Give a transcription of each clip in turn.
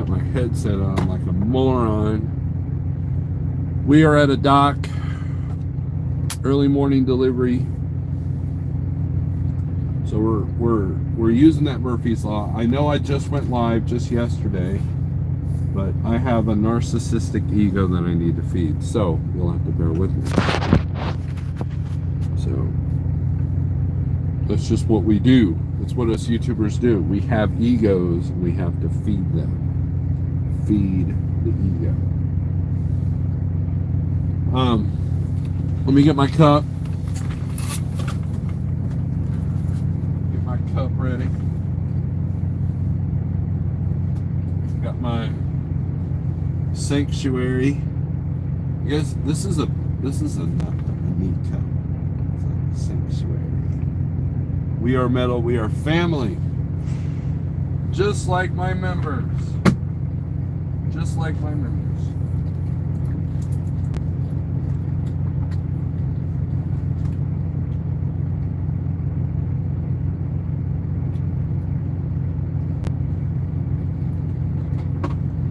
got my headset on like a moron. We are at a dock. Early morning delivery. So we're using that Murphy's Law. I know I just went live just yesterday, but I have a narcissistic ego that I need to feed. So you'll have to bear with me. So that's just what we do. It's what us YouTubers do. We have egos and we have to feed them. Feed the ego. Let me get my cup. Get my cup ready. Got my sanctuary. I guess this is a neat cup. It's like sanctuary. We are metal. We are family. Just like my members. Just like my members.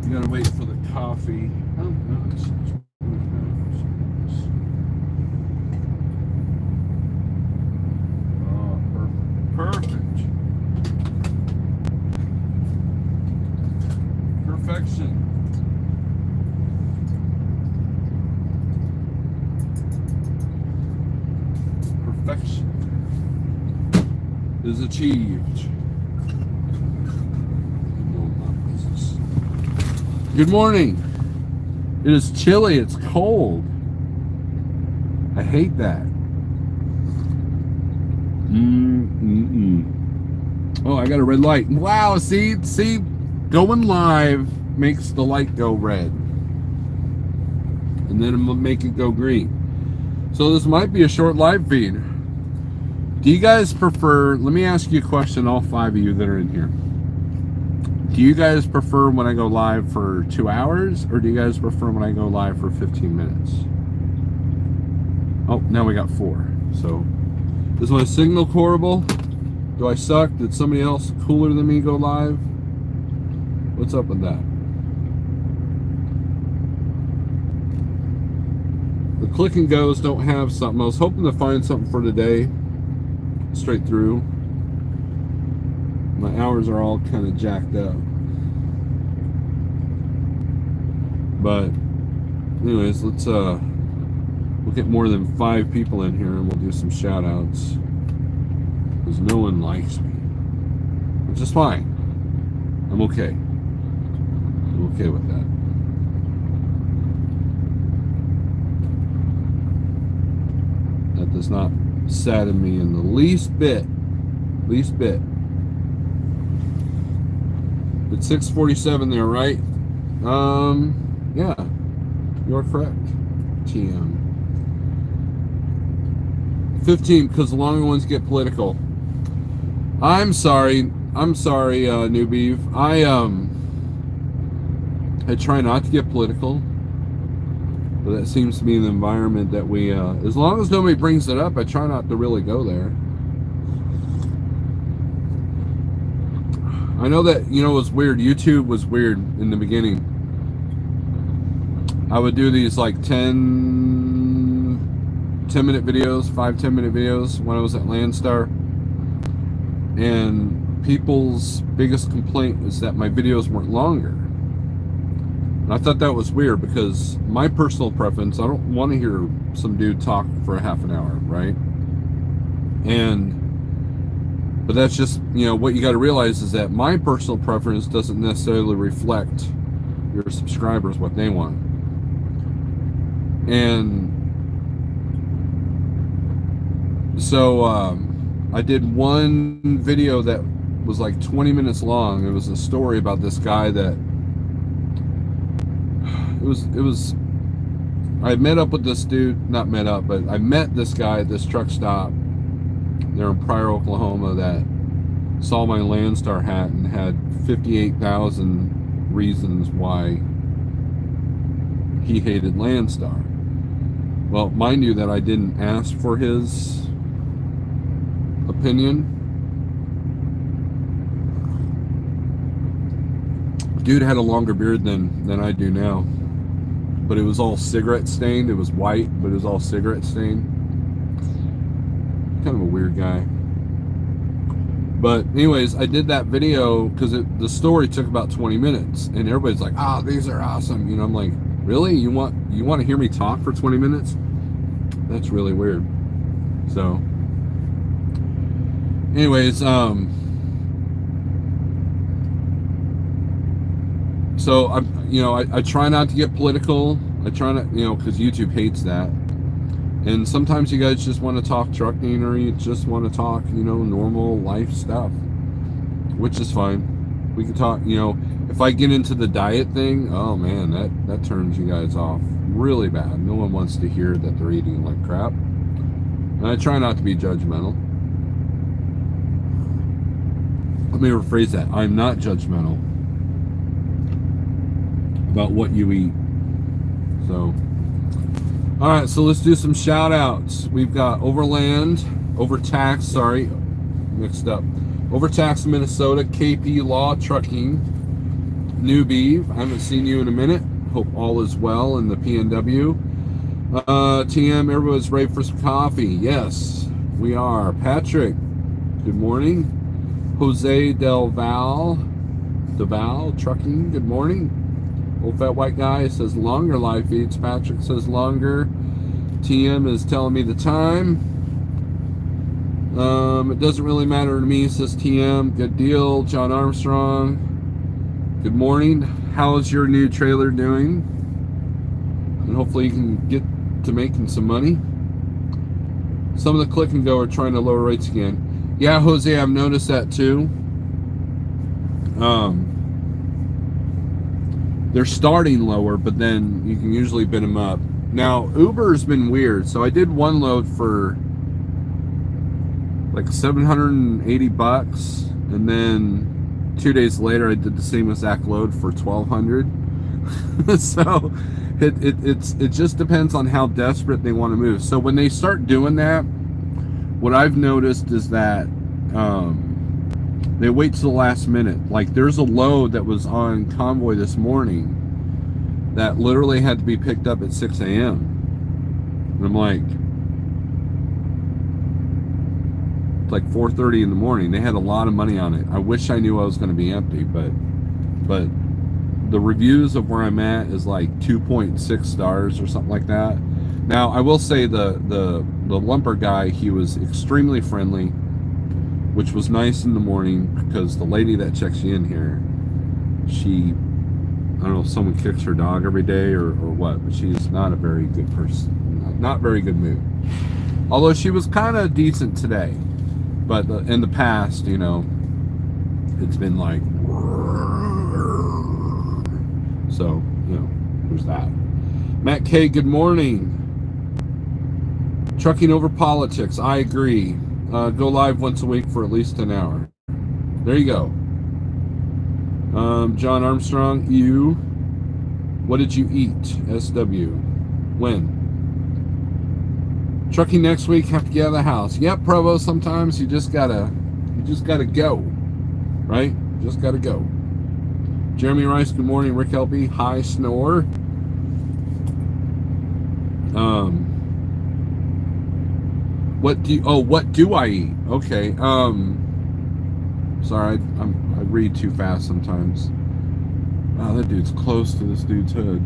You gotta wait for the coffee. Oh, no, it's oh, perfect. Perfection. Perfection is achieved. Good morning. It is chilly. It's cold. I hate that. Oh, I got a red light. Wow, see, going live makes the light go red. And then it'll make it go green. So this might be a short live feed. Do you guys prefer, let me ask you a question, all 5 of you that are in here. Do you guys prefer when I go live for 2 hours, or do you guys prefer when I go live for 15 minutes? Oh, now we got 4. So, is my signal horrible? Do I suck? Did somebody else cooler than me go live? What's up with that? The click and goes don't have something. I was hoping to find something for today, straight through. My hours are all kind of jacked up. But anyways, we'll get more than 5 people in here and we'll do some shout outs. Because no one likes me. Which is fine. I'm okay. I'm okay with that. That does not sadden me in the least bit. Least bit. It's 6:47 there, right? Yeah, you're correct. TM 15, because the longer ones get political. I'm sorry, newbie. I try not to get political, but that seems to be the environment that we. As long as nobody brings it up, I try not to really go there. I know that, it was weird. YouTube was weird in the beginning. I would do these like 10-minute videos, 5-10 minute videos when I was at Landstar. And people's biggest complaint was that my videos weren't longer. And I thought that was weird because my personal preference, I don't want to hear some dude talk for a half an hour, right? But that's just, what you got to realize is that my personal preference doesn't necessarily reflect your subscribers, what they want. And so I did one video that was like 20 minutes long. It was a story about this guy that it was I met up with this dude, not met up, but I met this guy at this truck stop there in Pryor, Oklahoma, that saw my Landstar hat and had 58,000 reasons why he hated Landstar. Well, mind you that I didn't ask for his opinion. Dude had a longer beard than I do now, but it was all cigarette stained. It was white, but it was all cigarette stained. Kind of a weird guy. But anyways, I did that video because the story took about 20 minutes, and everybody's like, "Ah, these are awesome." I'm like, "Really? You want to hear me talk for 20 minutes?" That's really weird. So, anyways, so I try not to get political. I try not, because YouTube hates that. And sometimes you guys just want to talk trucking, or you just want to talk, normal life stuff, which is fine. We can talk, if I get into the diet thing, oh man, that turns you guys off really bad. No one wants to hear that they're eating like crap. And I try not to be judgmental. Let me rephrase that. I'm not judgmental about what you eat. So, all right, so let's do some shout outs. We've got Overtaxed, mixed up. Overtaxed Minnesota, KP Law Trucking, Newbie. I haven't seen you in a minute. Hope all is well in the PNW. TM, everyone's ready for some coffee. Yes, we are. Patrick, good morning. Jose Deval Trucking, good morning. Old fat white guy says longer live feeds. Patrick says longer. TM is telling me the time. It doesn't really matter to me, says TM. Good deal. John Armstrong, good morning. How's your new trailer doing? And hopefully you can get to making some money. Some of the click and go are trying to lower rates again. Yeah, Jose, I've noticed that too. They're starting lower, but then you can usually bid them up. Now, Uber's been weird. So I did one load for like $780, and then 2 days later I did the same exact load for $1,200. So it just depends on how desperate they want to move. So when they start doing that, what I've noticed is that they wait till the last minute. Like there's a load that was on Convoy this morning that literally had to be picked up at 6 a.m. And I'm like, it's like 4:30 in the morning. They had a lot of money on it. I wish I knew I was going to be empty, but the reviews of where I'm at is like 2.6 stars or something like that. Now I will say the lumber guy, he was extremely friendly, which was nice in the morning, because the lady that checks you in here, she, I don't know if someone kicks her dog every day or what, but she's not a very good person, not very good mood. Although she was kind of decent today, but in the past, it's been like, so, there's that. Matt K, good morning. Trucking over politics, I agree. Go live once a week for at least an hour. There you go. John Armstrong, what did you eat? SW, when? Trucking next week, have to get out of the house. Yep, Provo, sometimes you just gotta go, right? Just gotta go. Jeremy Rice, good morning. Rick Helpy, hi, Snore. What do I eat? Okay. Sorry, I read too fast sometimes. Wow, that dude's close to this dude's hood.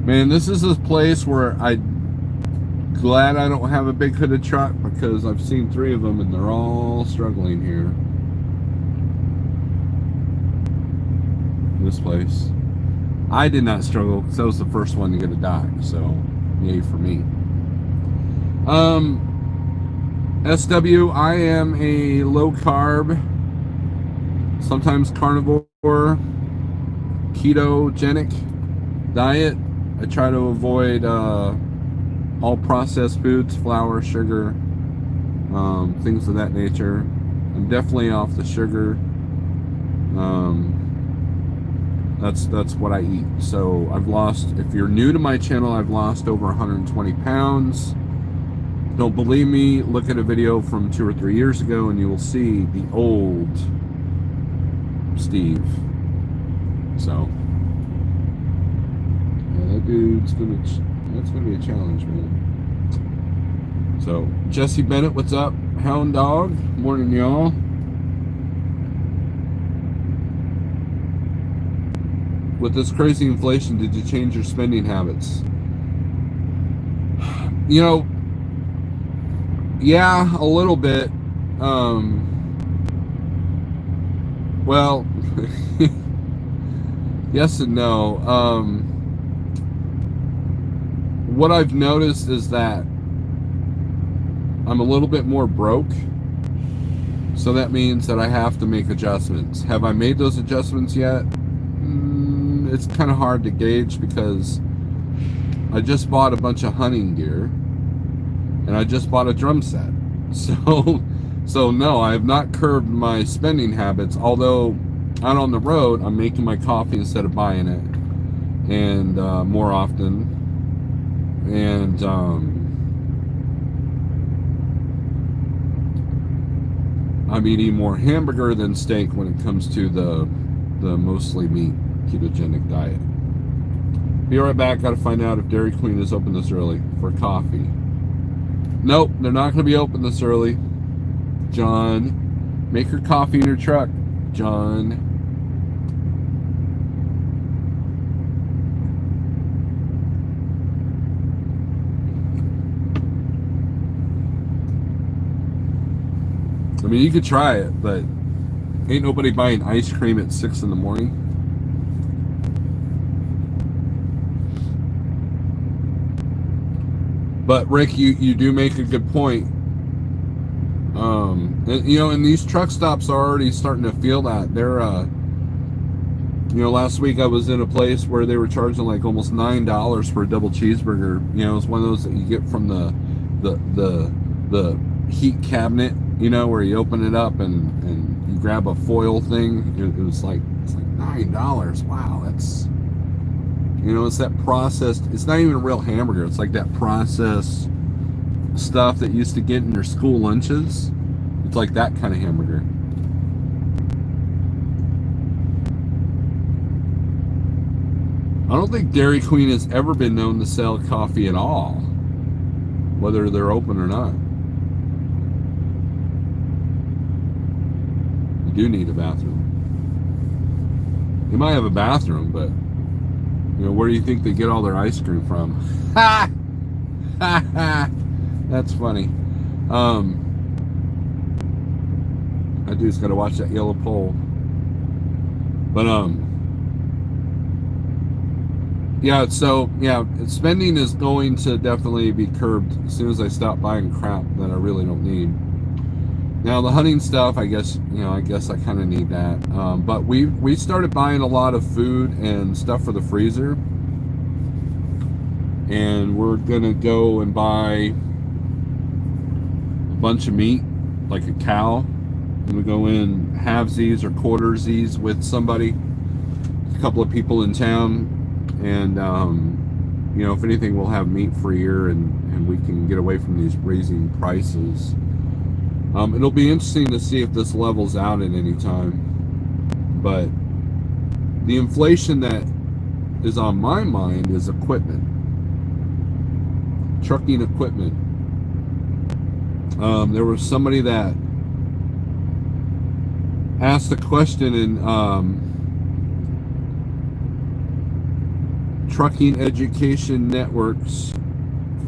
Man, this is a place where I'm glad I don't have a big hooded truck, because I've seen 3 of them and they're all struggling here. This place. I did not struggle because I was the first one to get a dock, so yay for me. SW, I am a low carb, sometimes carnivore, ketogenic diet. I try to avoid all processed foods, flour, sugar, things of that nature. I'm definitely off the sugar. That's what I eat. So I've lost, if you're new to my channel, I've lost over 120 pounds. Don't believe me, look at a video from 2 or 3 years ago and you will see the old Steve. So yeah, that dude's that's gonna be a challenge, man. So Jesse Bennett, what's up? Hound Dog, morning, y'all. With this crazy inflation, did you change your spending habits? You know, yeah, a little bit. Well, yes and no. What I've noticed is that I'm a little bit more broke. So that means that I have to make adjustments. Have I made those adjustments yet? It's kind of hard to gauge because I just bought a bunch of hunting gear and I just bought a drum set. So no, I have not curbed my spending habits. Although out on the road, I'm making my coffee instead of buying it, and more often, and I'm eating more hamburger than steak when it comes to the mostly meat ketogenic diet. Be right back. Got to find out if Dairy Queen is open this early for coffee. Nope, they're not going to be open this early. John, make her coffee in her truck. John. I mean, you could try it, but ain't nobody buying ice cream at 6 in the morning. But Rick, you do make a good point. And, you know, and these truck stops are already starting to feel that. They're, you know, last week I was in a place where they were charging like almost $9 for a double cheeseburger. You know, it's one of those that you get from the heat cabinet. You know, where you open it up and you grab a foil thing. It's like $9. Wow, that's, you know, it's that processed. It's not even a real hamburger. It's like that processed stuff that used to get in your school lunches. It's like that kind of hamburger. I don't think Dairy Queen has ever been known to sell coffee at all, whether they're open or not. You do need a bathroom. You might have a bathroom, but you know, where do you think they get all their ice cream from? Ha! Ha ha! That's funny. I do just gotta watch that yellow pole. But yeah, so yeah, spending is going to definitely be curbed as soon as I stop buying crap that I really don't need. Now the hunting stuff, I guess, you know, I kind of need that. But we started buying a lot of food and stuff for the freezer, and we're gonna go and buy a bunch of meat, like a cow. And we go in halvesies or quartersies with somebody, a couple of people in town, and you know, if anything, we'll have meat for a year, and we can get away from these raising prices. It'll be interesting to see if this levels out at any time. But the inflation that is on my mind is equipment. Trucking equipment. There was somebody that asked a question in Trucking Education Network's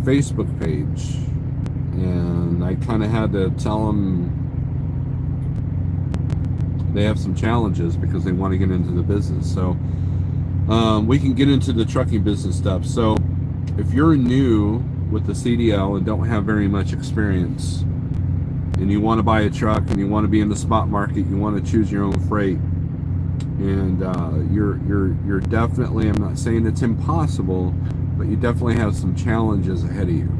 Facebook page. And I kind of had to tell them they have some challenges because they want to get into the business. So we can get into the trucking business stuff. So if you're new with the CDL and don't have very much experience, and you want to buy a truck and you want to be in the spot market, you want to choose your own freight, and you're definitely, I'm not saying it's impossible, but you definitely have some challenges ahead of you.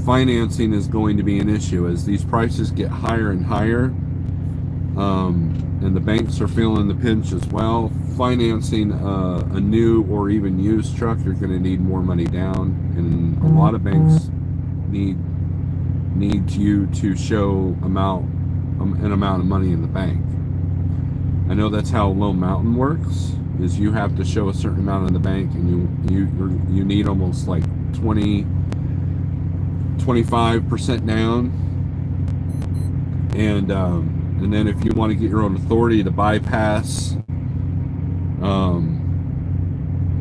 Financing is going to be an issue as these prices get higher and higher, and the banks are feeling the pinch as well. Financing a new or even used truck, you're going to need more money down, and a lot of banks need you to show an amount of money in the bank. I know that's how Lone Mountain works, is you have to show a certain amount in the bank, and you need almost like 25% down, and then if you want to get your own authority to bypass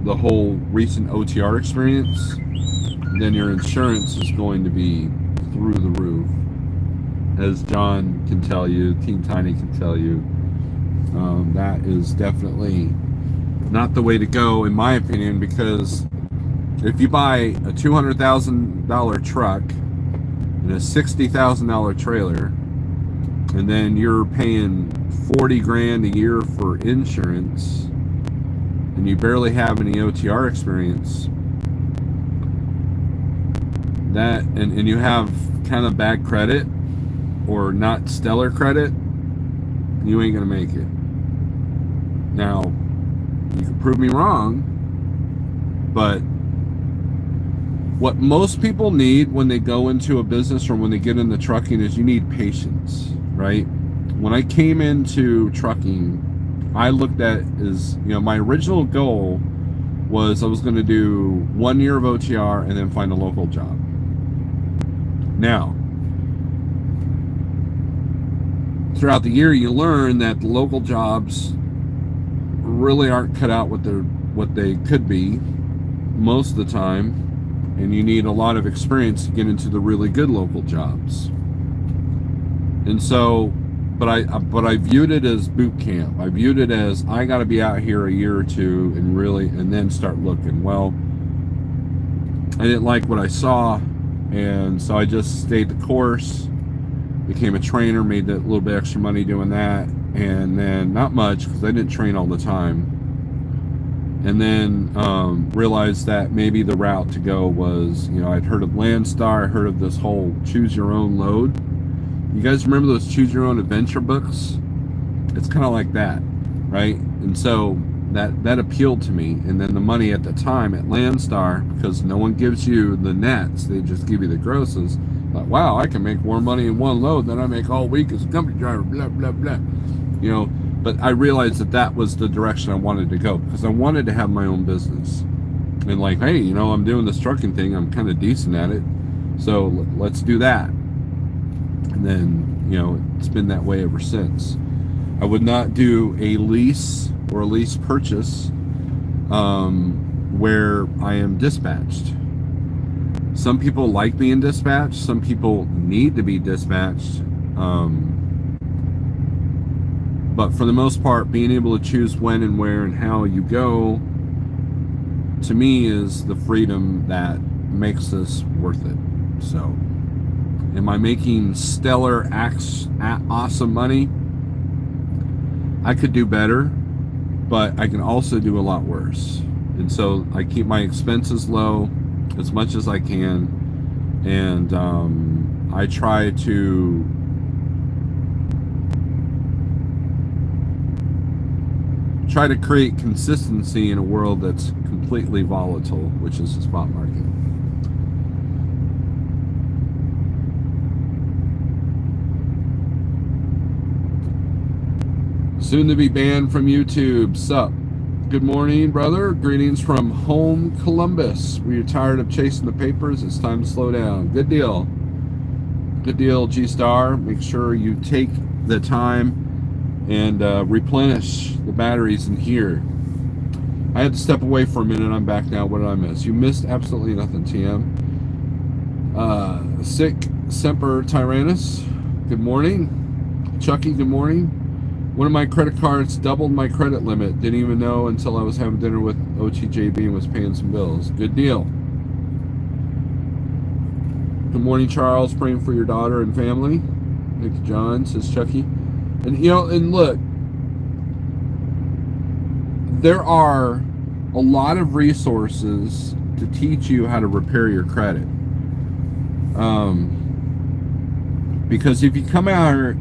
the whole recent OTR experience, then your insurance is going to be through the roof. As John can tell you, Team Tiny can tell you, that is definitely not the way to go, in my opinion, because if you buy a $200,000 truck and a $60,000 trailer, and then you're paying 40 grand a year for insurance, and you barely have any OTR experience, that and you have kind of bad credit or not stellar credit, you ain't gonna make it. Now, you can prove me wrong, but what most people need when they go into a business or when they get into trucking is you need patience, right? When I came into trucking, I looked at as, my original goal was I was going to do 1 year of OTR and then find a local job. Now, throughout the year, you learn that the local jobs really aren't cut out what they could be most of the time, and you need a lot of experience to get into the really good local jobs. And so, but I viewed it as boot camp. I viewed it as I got to be out here a year or two and then start looking. Well, I didn't like what I saw, and so I just stayed the course, became a trainer, made a little bit extra money doing that, and then not much because I didn't train all the time. And then realized that maybe the route to go was, I'd heard of Landstar, I heard of this whole choose your own load. You guys remember those choose your own adventure books? It's kind of like that, right? And so that appealed to me. And then the money at the time at Landstar, because no one gives you the nets, they just give you the grosses. Like, wow, I can make more money in one load than I make all week as a company driver, blah, blah, blah. But I realized that was the direction I wanted to go, because I wanted to have my own business. And like, hey, I'm doing this trucking thing. I'm kind of decent at it. So let's do that. And then, it's been that way ever since. I would not do a lease or a lease purchase where I am dispatched. Some people like being dispatched. Some people need to be dispatched. But for the most part, being able to choose when and where and how you go, to me, is the freedom that makes this worth it. So, am I making stellar, awesome money? I could do better, but I can also do a lot worse. And so I keep my expenses low as much as I can, and I try to create consistency in a world that's completely volatile, which is the spot market. Soon to be banned from YouTube. Sup? Good morning, brother. Greetings from home Columbus. We're tired of chasing the papers. It's time to slow down. Good deal. Good deal, G-Star. Make sure you take the time and replenish the batteries in here. I had to step away for a minute. I'm back now. What did I miss? You missed absolutely nothing, TM. Sick Semper Tyrannus. Good morning. Chucky, good morning. One of my credit cards doubled my credit limit. Didn't even know until I was having dinner with OTJB and was paying some bills. Good deal. Good morning, Charles. Praying for your daughter and family. Thank you, John, says Chucky. And and look, there are a lot of resources to teach you how to repair your credit. Because if you come out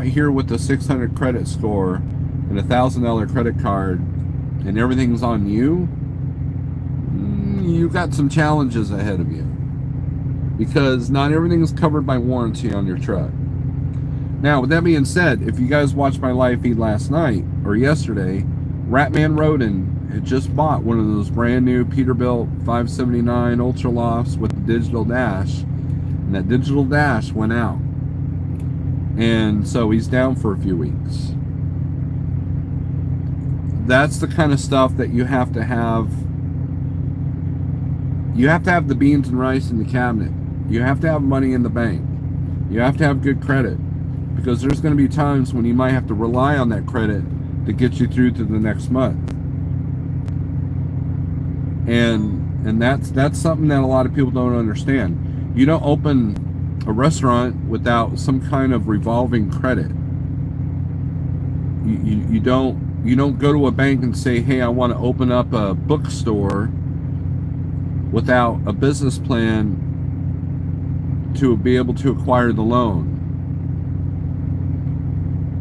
here with a 600 credit score and $1,000 credit card, and everything's on you, you've got some challenges ahead of you, because not everything is covered by warranty on your truck. Now, with that being said, if you guys watched my live feed last night or yesterday, Ratman Roden had just bought one of those brand new Peterbilt 579 Ultra Lofts with the digital dash, and that digital dash went out. And so he's down for a few weeks. That's the kind of stuff that you have to have. You have to have the beans and rice in the cabinet. You have to have money in the bank. You have to have good credit, because there's going to be times when you might have to rely on that credit to get you through to the next month. And that's something that a lot of people don't understand. You don't open a restaurant without some kind of revolving credit. You don't go to a bank and say, hey, I want to open up a bookstore without a business plan to be able to acquire the loan.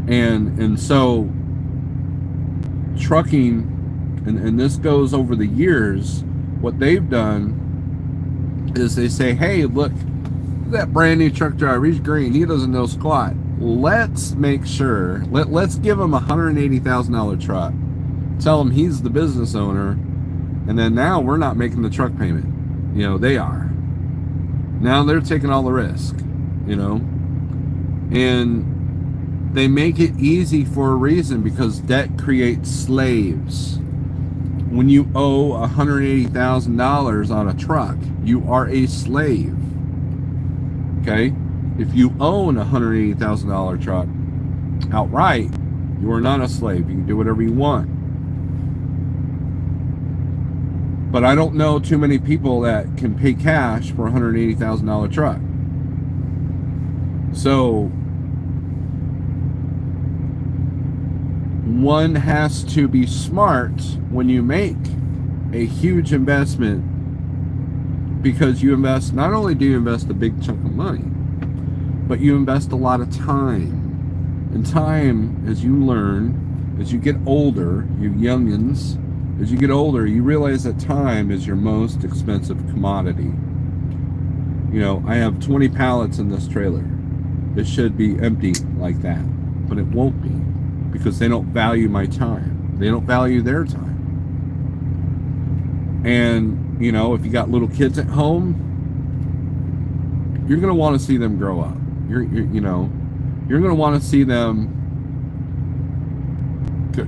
And so trucking, and this goes over the years, what they've done is they say, hey, look, that brand new truck driver, he's green, he doesn't know squat. Let's make sure, let's give him a $180,000 truck. Tell him he's the business owner, and then now we're not making the truck payment. You know, they are. Now they're taking all the risk, you know. And they make it easy for a reason, because debt creates slaves. When you owe $180,000 on a truck, you are a slave. Okay? If you own a $180,000 truck outright, you are not a slave. You can do whatever you want. But I don't know too many people that can pay cash for a $180,000 truck. So one has to be smart when you make a huge investment, because you invest, not only do you invest a big chunk of money, but you invest a lot of time. And time, as you learn, as you get older, you youngins, as you get older, you realize that time is your most expensive commodity. You know, I have 20 pallets in this trailer. It should be empty like that, but it won't be, because they don't value my time. They don't value their time. And, you know, if you got little kids at home, you're going to want to see them grow up. You're going to want to see them.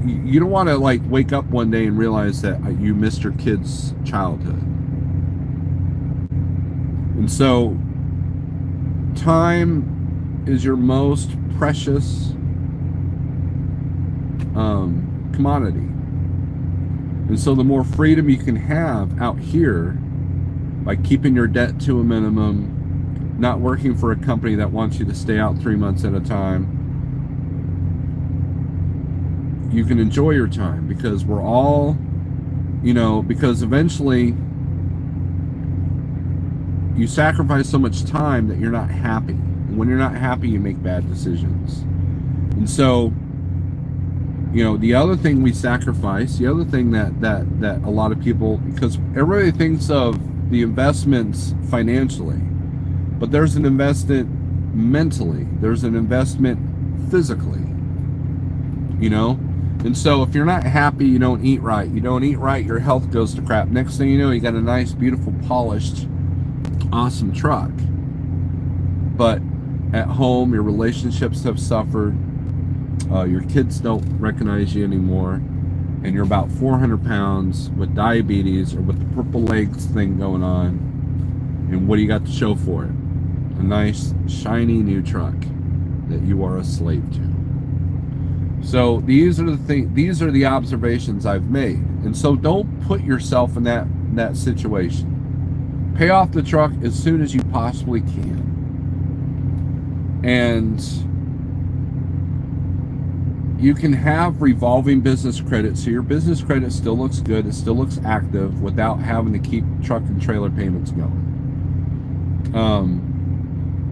You don't want to, like, wake up one day and realize that you missed your kid's childhood. And so time is your most precious commodity. And so the more freedom you can have out here by keeping your debt to a minimum, not working for a company that wants you to stay out 3 months at a time, you can enjoy your time, because we're all, you know, because eventually you sacrifice so much time that you're not happy. And when you're not happy, you make bad decisions. And so, you know, the other thing we sacrifice, the other thing that a lot of people, because everybody thinks of the investments financially, but there's an investment mentally, there's an investment physically, you know. And so if you're not happy, you don't eat right. You don't eat right, your health goes to crap. Next thing you know, you got a nice, beautiful, polished, awesome truck. But at home, your relationships have suffered. Your kids don't recognize you anymore. And you're about 400 pounds with diabetes, or with the purple legs thing going on. And what do you got to show for it? A nice, shiny new truck that you are a slave to. So these are the observations I've made. And so don't put yourself in that situation. Pay off the truck as soon as you possibly can. And you can have revolving business credit, so your business credit still looks good, it still looks active, without having to keep truck and trailer payments going.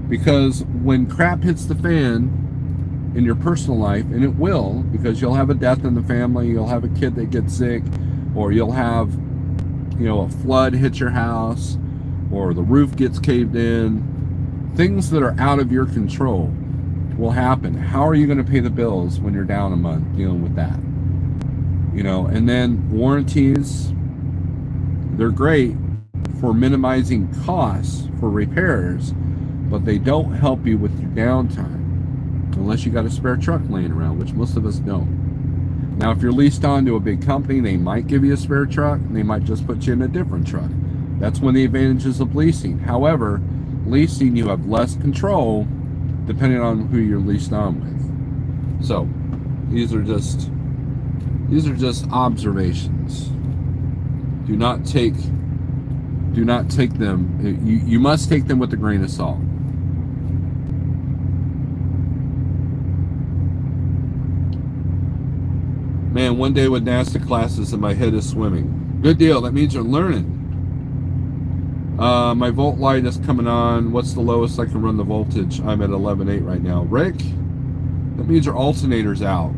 Because when crap hits the fan in your personal life, and it will, because you'll have a death in the family, you'll have a kid that gets sick, or you'll have, you know, a flood hit your house, or the roof gets caved in, things that are out of your control. will happen. How are you going to pay the bills when you're down a month dealing with that? And then warranties, they're great for minimizing costs for repairs, but they don't help you with your downtime unless you got a spare truck laying around, which most of us don't. Now, if you're leased on to a big company, they might give you a spare truck, and they might just put you in a different truck. That's one of the advantages of leasing. However, leasing, you have less control depending on who you're leased on with. So, these are just observations. Do not take them. You must take them with a grain of salt. Man, one day with NASA classes and my head is swimming. Good deal. That means you're learning. My volt light is coming on. What's the lowest I can run the voltage? I'm at 11.8 right now. Rick, that means your alternator's out.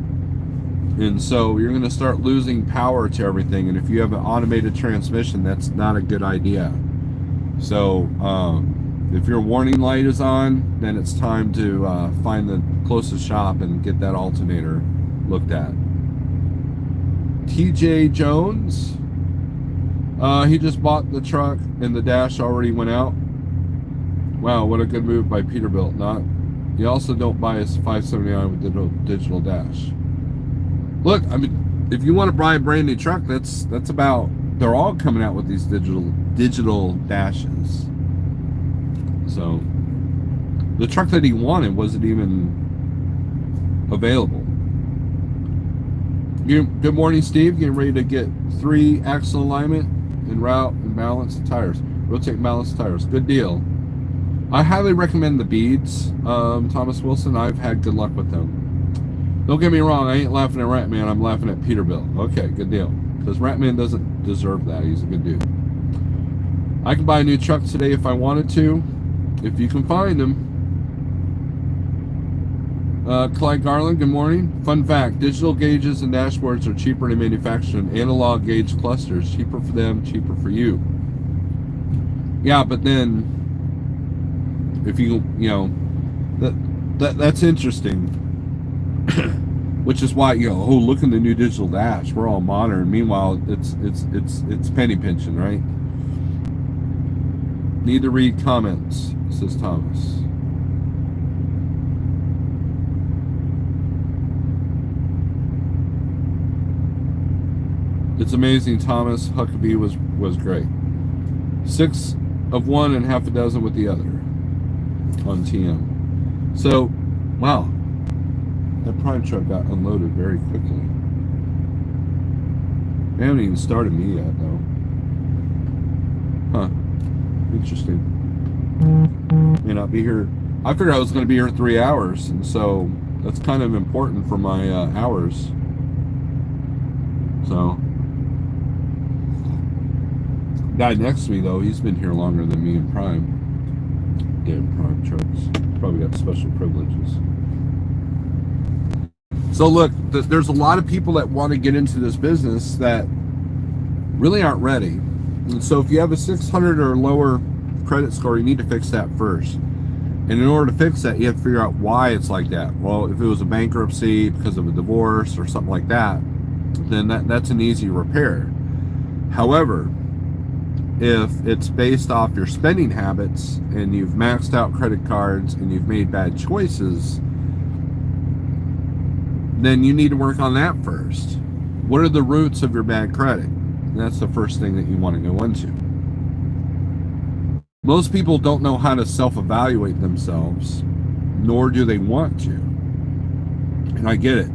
And so you're going to start losing power to everything. And if you have an automated transmission, that's not a good idea. So if your warning light is on, then it's time to find the closest shop and get that alternator looked at. TJ Jones, he just bought the truck and the dash already went out. Wow, what a good move by Peterbilt. Not, you also don't buy a 579 with digital dash. Look, I mean, if you want to buy a brand new truck, that's about, they're all coming out with these digital dashes. So the truck that he wanted wasn't even available. Good morning, Steve. Getting ready to get 3 axle alignment and route and balance the tires. Rotate and balance the tires. Good deal. I highly recommend the beads, Thomas Wilson. I've had good luck with them. Don't get me wrong. I ain't laughing at Ratman. I'm laughing at Peterbilt. Okay, good deal. Because Ratman doesn't deserve that. He's a good dude. I can buy a new truck today if I wanted to, if you can find them. Clyde Garland, good morning. Fun fact, digital gauges and dashboards are cheaper to manufacture than analog gauge clusters. Cheaper for them, cheaper for you. Yeah, but then, if that's interesting. Which is why, oh, look at the new digital dash. We're all modern. Meanwhile, it's penny pinching, right? Need to read comments, says Thomas. It's amazing, Thomas. Huckabee was great. 6 of one and half a dozen with the other on TM. So, wow, that prime truck got unloaded very quickly. They haven't even started me yet, though. Huh. Interesting. May not be here. I figured I was going to be here 3 hours, and so that's kind of important for my hours. So. Guy next to me, though, he's been here longer than me in Prime. Damn Prime trucks. Probably got special privileges. So look, there's a lot of people that want to get into this business that really aren't ready. And so if you have a 600 or lower credit score, you need to fix that first. And in order to fix that, you have to figure out why it's like that. Well, if it was a bankruptcy because of a divorce or something like that, then that's an easy repair. However, if it's based off your spending habits and you've maxed out credit cards and you've made bad choices, then you need to work on that first. What are the roots of your bad credit? And that's the first thing that you want to go into. Most people don't know how to self-evaluate themselves, nor do they want to. And I get it.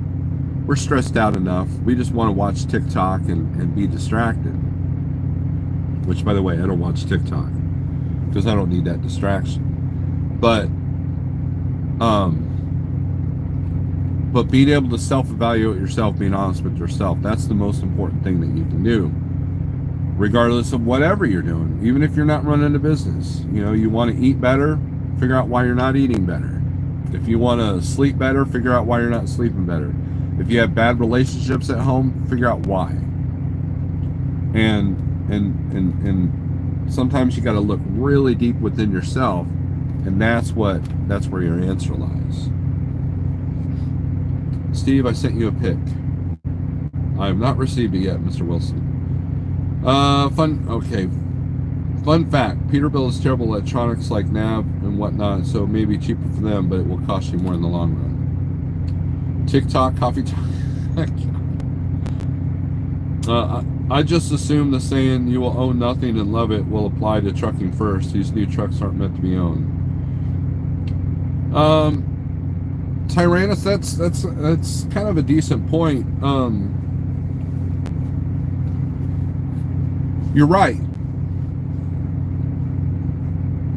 We're stressed out enough. We just want to watch TikTok and be distracted. Which, by the way, I don't watch TikTok because I don't need that distraction. But being able to self-evaluate yourself, being honest with yourself, that's the most important thing that you can do, regardless of whatever you're doing. Even if you're not running a business, you want to eat better, figure out why you're not eating better. If you want to sleep better, figure out why you're not sleeping better. If you have bad relationships at home, figure out why. And sometimes you got to look really deep within yourself, and that's where your answer lies. Steve, I sent you a pic. I have not received it yet, Mr. Wilson. Okay. Fun fact, Peterbilt is terrible electronics like nav and whatnot, so it may be cheaper for them, but it will cost you more in the long run. TikTok, coffee talk. I just assume the saying, you will own nothing and love it, will apply to trucking first. These new trucks aren't meant to be owned. Tyrannus, that's kind of a decent point. You're right.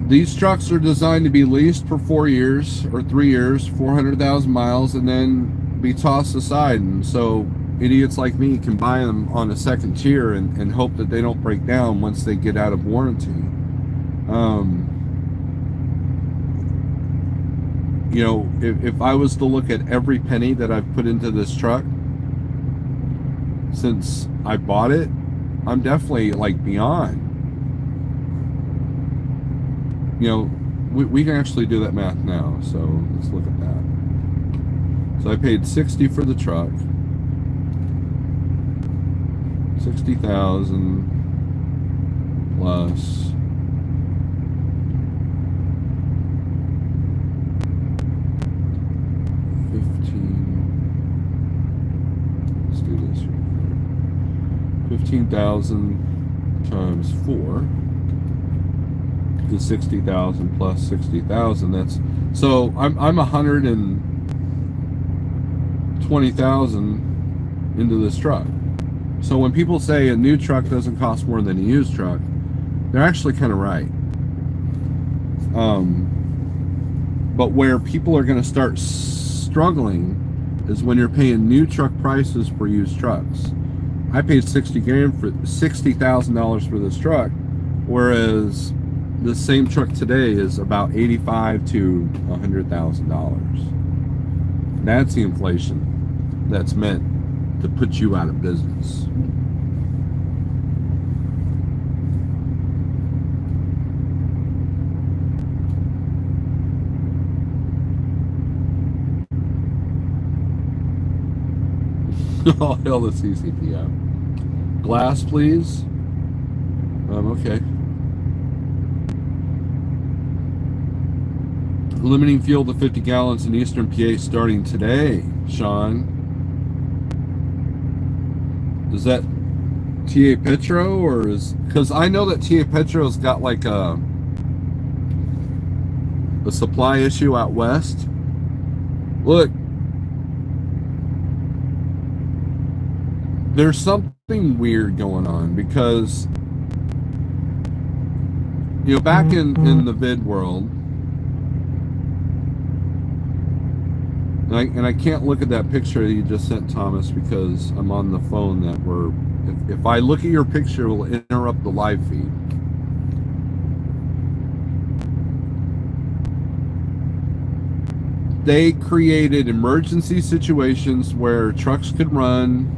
These trucks are designed to be leased for 4 years or 3 years, 400,000 miles, and then be tossed aside. And so idiots like me can buy them on a second tier and hope that they don't break down once they get out of warranty. You know, if I was to look at every penny that I've put into this truck since I bought it, I'm definitely like beyond. You know, we can actually do that math now, so let's look at that. So I paid $60 for the truck, 60,000 plus 15. Let's do this here. 15,000 times 4. The 60,000 plus 60,000. That's so I'm 120,000 into this truck. So when people say a new truck doesn't cost more than a used truck, they're actually kind of right. But where people are going to start struggling is when you're paying new truck prices for used trucks. I paid $60,000 for this truck, whereas the same truck today is about $85,000 to $100,000. That's the inflation that's meant to put you out of business. Oh, hell, the CCP. Glass, please. Okay. Limiting fuel to 50 gallons in Eastern PA starting today, Sean. Is that TA Petro or is... Because I know that TA Petro's got like a supply issue out west. Look, there's something weird going on because, you know, back in the vid world, and I can't look at that picture that you just sent, Thomas, because I'm on the phone that we're... If I look at your picture, it will interrupt the live feed. They created emergency situations where trucks could run,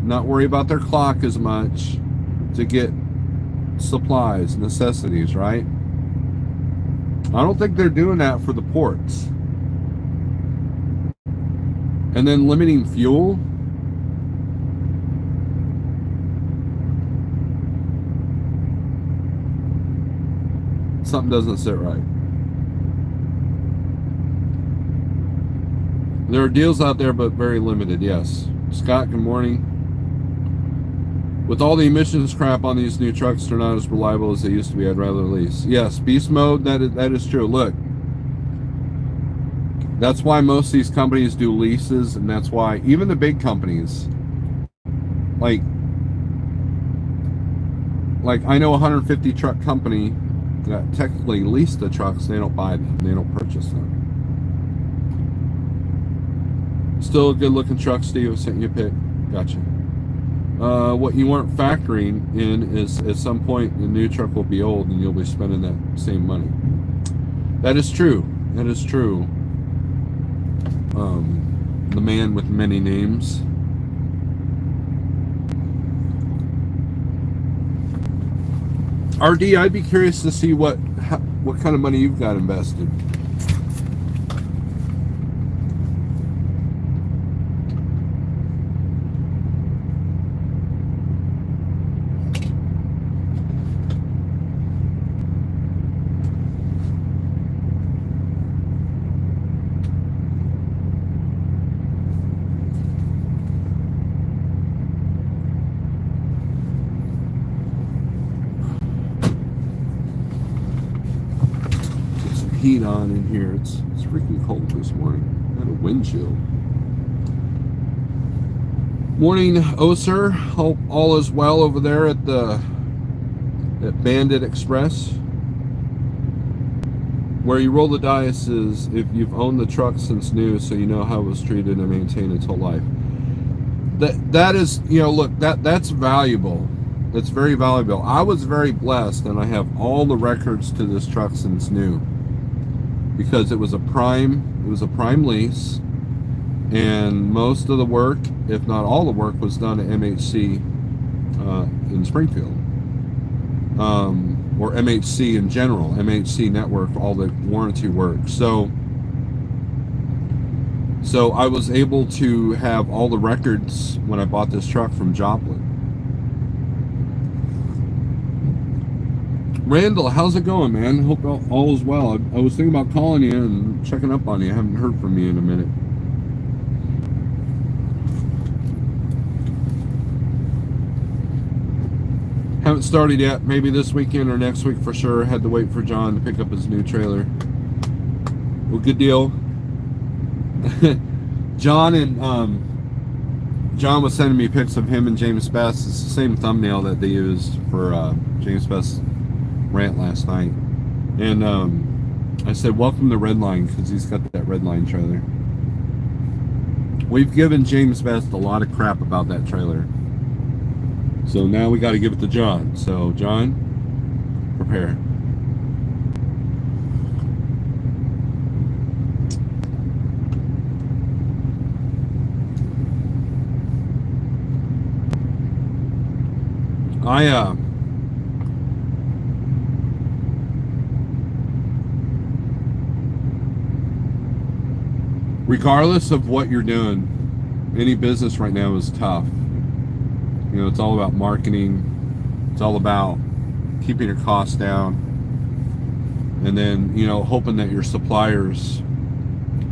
not worry about their clock as much, to get supplies, necessities, right? I don't think they're doing that for the ports. And then limiting fuel. Something doesn't sit right. There are deals out there, but very limited, yes. Scott, good morning. With all the emissions crap on these new trucks, they're not as reliable as they used to be. I'd rather lease. Yes, beast mode, that is true. Look, that's why most of these companies do leases, and that's why even the big companies, like I know a 150 truck company that technically lease the trucks, they don't buy them, they don't purchase them. Still a good looking truck, Steve. I sent you a pic. Gotcha. What you weren't factoring in is at some point the new truck will be old and you'll be spending that same money. That is true. That is true. The man with many names. RD, I'd be curious to see what kind of money you've got invested. heat on in here. It's freaking cold this morning. I had a wind chill. Morning, Oser. Hope all is well over there at Bandit Express. Where you roll the dice is if you've owned the truck since new, so you know how it was treated and maintained its whole life. That is, look, that's valuable. It's very valuable. I was very blessed, and I have all the records to this truck since new, because it was a prime lease, and most of the work, if not all the work, was done at MHC in Springfield, or MHC in general, MHC Network, all the warranty work. So I was able to have all the records when I bought this truck from Joplin. Randall, how's it going, man? Hope all is well. I was thinking about calling you and checking up on you. I haven't heard from you in a minute. Haven't started yet. Maybe this weekend or next week for sure. Had to wait for John to pick up his new trailer. Well, good deal. John was sending me pics of him and James Best. It's the same thumbnail that they used for James Best's rant last night. And I said, welcome to Redline, because he's got that Redline trailer. We've given James Best a lot of crap about that trailer. So now we got to give it to John. So, John, prepare. Regardless of what you're doing, any business right now is tough. It's all about marketing. It's all about keeping your costs down. And then, hoping that your suppliers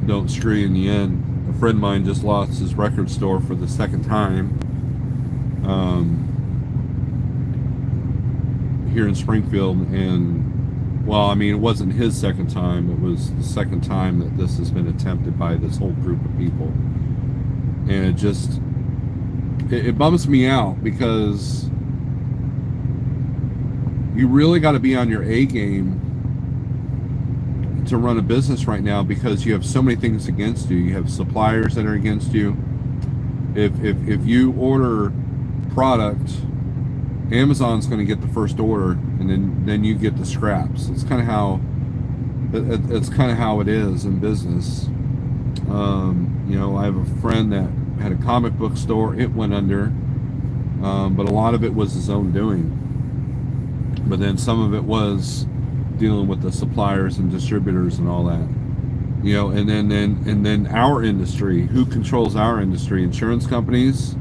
don't screw you in the end. A friend of mine just lost his record store for the second time here in Springfield. And, well, it wasn't his second time. It was the second time that this has been attempted by this whole group of people. And it just... It bums me out, because you really got to be on your A game to run a business right now, because you have so many things against you. You have suppliers that are against you. If you order product, Amazon's going to get the first order, and then you get the scraps. It's kind of how it is in business. I have a friend that had a comic book store. It went under, but a lot of it was his own doing. But then some of it was dealing with the suppliers and distributors and all that. And then our industry. Who controls our industry? Insurance companies,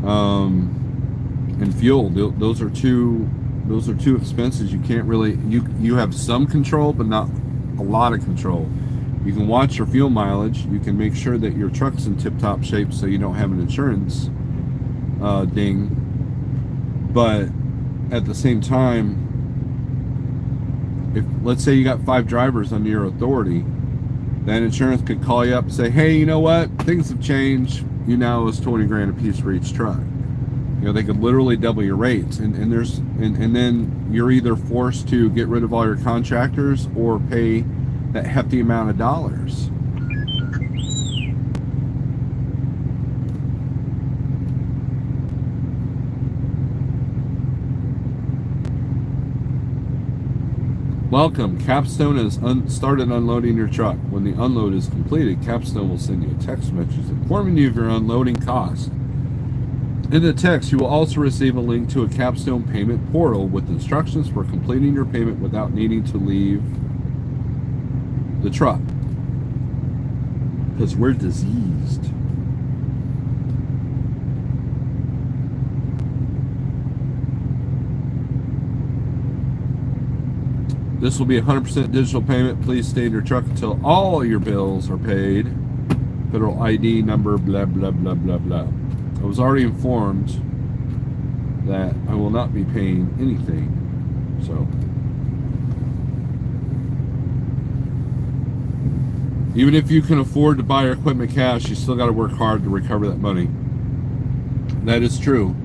and fuel. Those are two expenses you can't really. You have some control, but not a lot of control. You can watch your fuel mileage. You can make sure that your truck's in tip-top shape so you don't have an insurance ding. But at the same time, if, let's say you got 5 drivers under your authority, that insurance could call you up and say, hey, you know what? Things have changed. You now owe us $20,000 a piece for each truck. They could literally double your rates. And then you're either forced to get rid of all your contractors or pay that hefty amount of dollars. Welcome. Capstone has started unloading your truck. When the unload is completed, Capstone will send you a text message informing you of your unloading cost. In the text, you will also receive a link to a Capstone payment portal with instructions for completing your payment without needing to leave the truck, because we're diseased. This will be 100% digital payment. Please stay in your truck until all your bills are paid. Federal ID number, blah, blah, blah, blah, blah. I was already informed that I will not be paying anything, so... Even if you can afford to buy your equipment cash, you still got to work hard to recover that money. That is true.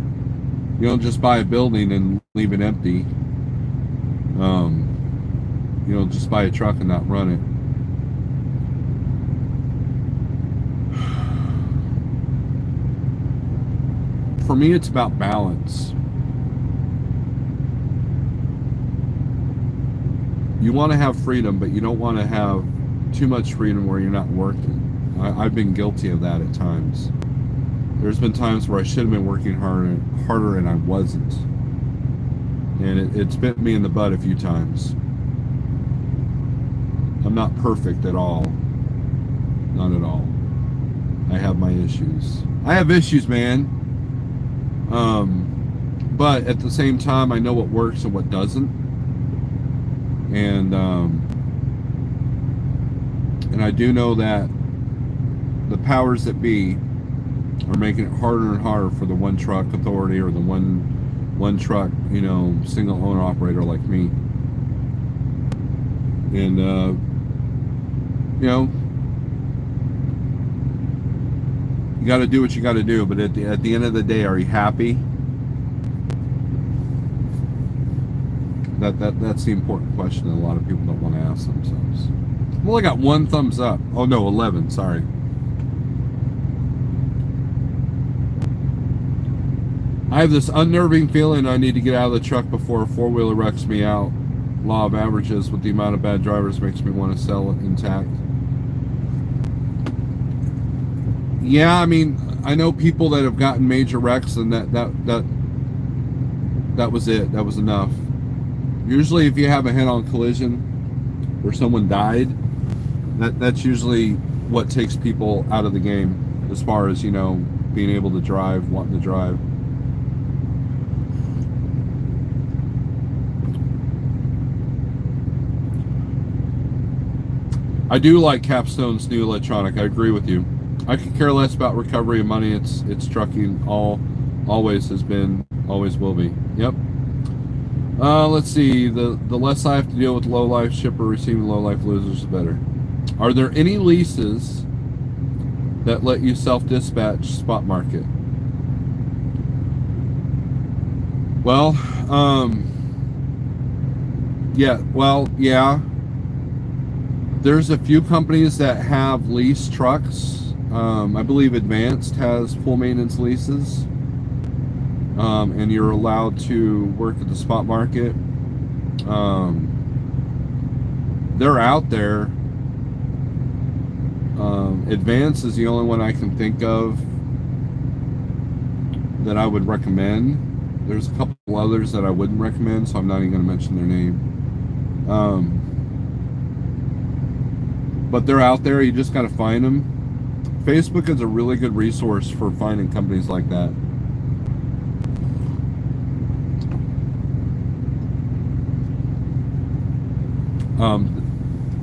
You don't just buy a building and leave it empty. You don't just buy a truck and not run it. For me, it's about balance. You want to have freedom, but you don't want to have too much freedom where you're not working. I've been guilty of that at times. There's been times where I should have been working harder and I wasn't. And it's bit me in the butt a few times. I'm not perfect at all. Not at all. I have my issues. I have issues, man. But at the same time, I know what works and what doesn't. And I do know that the powers that be are making it harder and harder for the one truck authority or the one truck, single owner operator like me. And you got to do what you got to do. But at the end of the day, are you happy? That's the important question that a lot of people don't want to ask themselves. Well, I got 1 thumbs up. Oh no, 11. Sorry. I have this unnerving feeling I need to get out of the truck before a four-wheeler wrecks me out. Law of averages with the amount of bad drivers makes me want to sell it intact. Yeah, I mean, I know people that have gotten major wrecks, and that was it. That was enough. Usually, if you have a head-on collision where someone died, that's usually what takes people out of the game as far as, being able to drive, wanting to drive. I do like Capstone's new electronic. I agree with you. I could care less about recovery of money. It's trucking. Always has been, always will be. Yep. Let's see. The less I have to deal with low-life shipper receiving low-life losers, the better. Are there any leases that let you self-dispatch spot market? Well, yeah. There's a few companies that have lease trucks. I believe Advanced has full maintenance leases. And you're allowed to work at the spot market. They're out there. Advance is the only one I can think of that I would recommend. There's a couple others that I wouldn't recommend, so I'm not even going to mention their name. But they're out there. You just got to find them. Facebook is a really good resource for finding companies like that.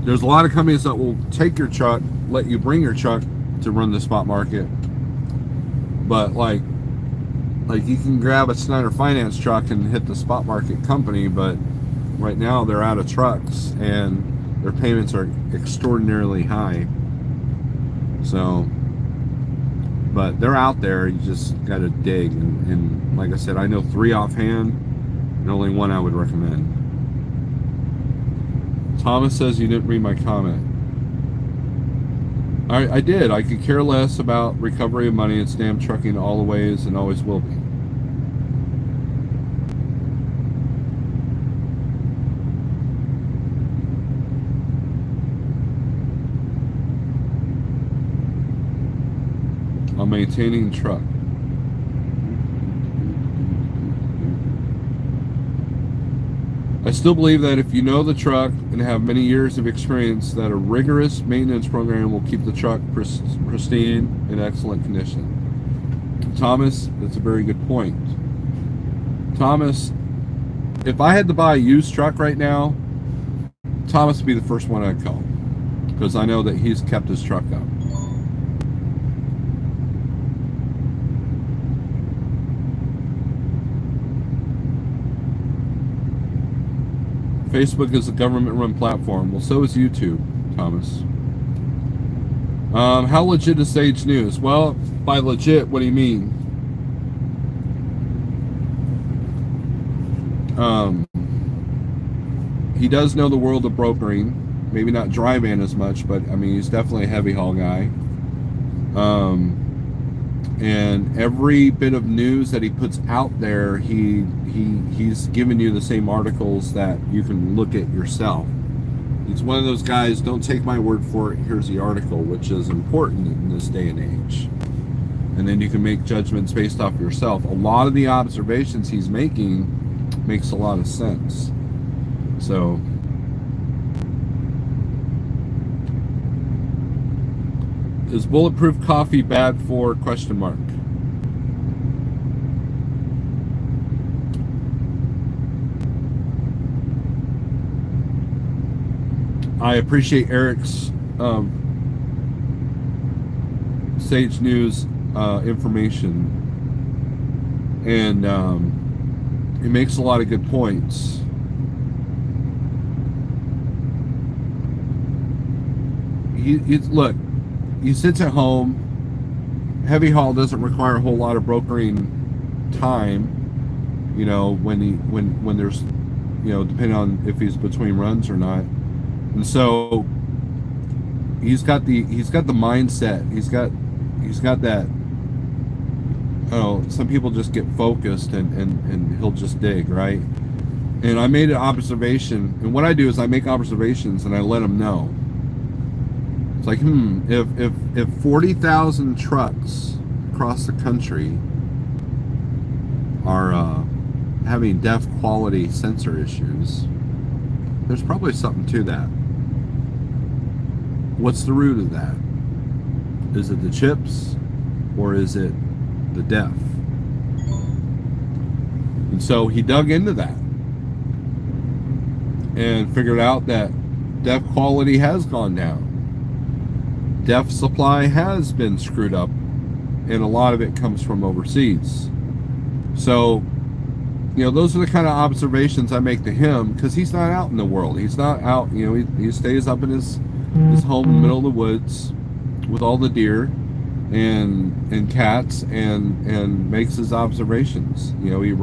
There's a lot of companies that will take your truck, let you bring your truck to run the spot market. But like you can grab a Snyder Finance truck and hit the spot market company, but right now they're out of trucks and their payments are extraordinarily high. So, but they're out there. You just got to dig. And like I said, I know 3 offhand, and only 1 I would recommend. Thomas says you didn't read my comment. I did. I could care less about recovery of money. It's damn trucking all the ways and always will be. On maintaining truck. I still believe that if you know the truck and have many years of experience, that a rigorous maintenance program will keep the truck pristine in excellent condition. Thomas, that's a very good point. Thomas, if I had to buy a used truck right now, Thomas would be the first one I'd call, because I know that he's kept his truck up. Facebook is a government-run platform. Well, so is YouTube, Thomas. How legit is Sage News? Well, by legit, what do you mean? Um, he does know the world of brokering. Maybe not dry van as much, but I mean, he's definitely a heavy haul guy. And every bit of news that he puts out there, he's giving you the same articles that you can look at yourself. He's one of those guys, don't take my word for it, here's the article, which is important in this day and age. And then you can make judgments based off yourself. A lot of the observations he's making makes a lot of sense. So, is bulletproof coffee bad for ? I appreciate Eric's Sage News information, and he makes a lot of good points. Look, he sits at home. Heavy haul doesn't require a whole lot of brokering time. You know, when there's, you know, depending on if he's between runs or not. And so he's got the mindset. He's got that. Oh, some people just get focused and he'll just dig, right? And I made an observation, and what I do is I make observations and I let him know. It's like, if 40,000 trucks across the country are having DEF quality sensor issues, there's probably something to that. What's the root of that? Is it the chips, or is it the DEF? And so he dug into that and figured out that DEF quality has gone down. DEF supply has been screwed up, and a lot of it comes from overseas. So, you know, those are the kind of observations I make to him, because he's not out in the world. He's not out, you know, he stays up in his home in the middle of the woods with all the deer and cats, and makes his observations. You know, he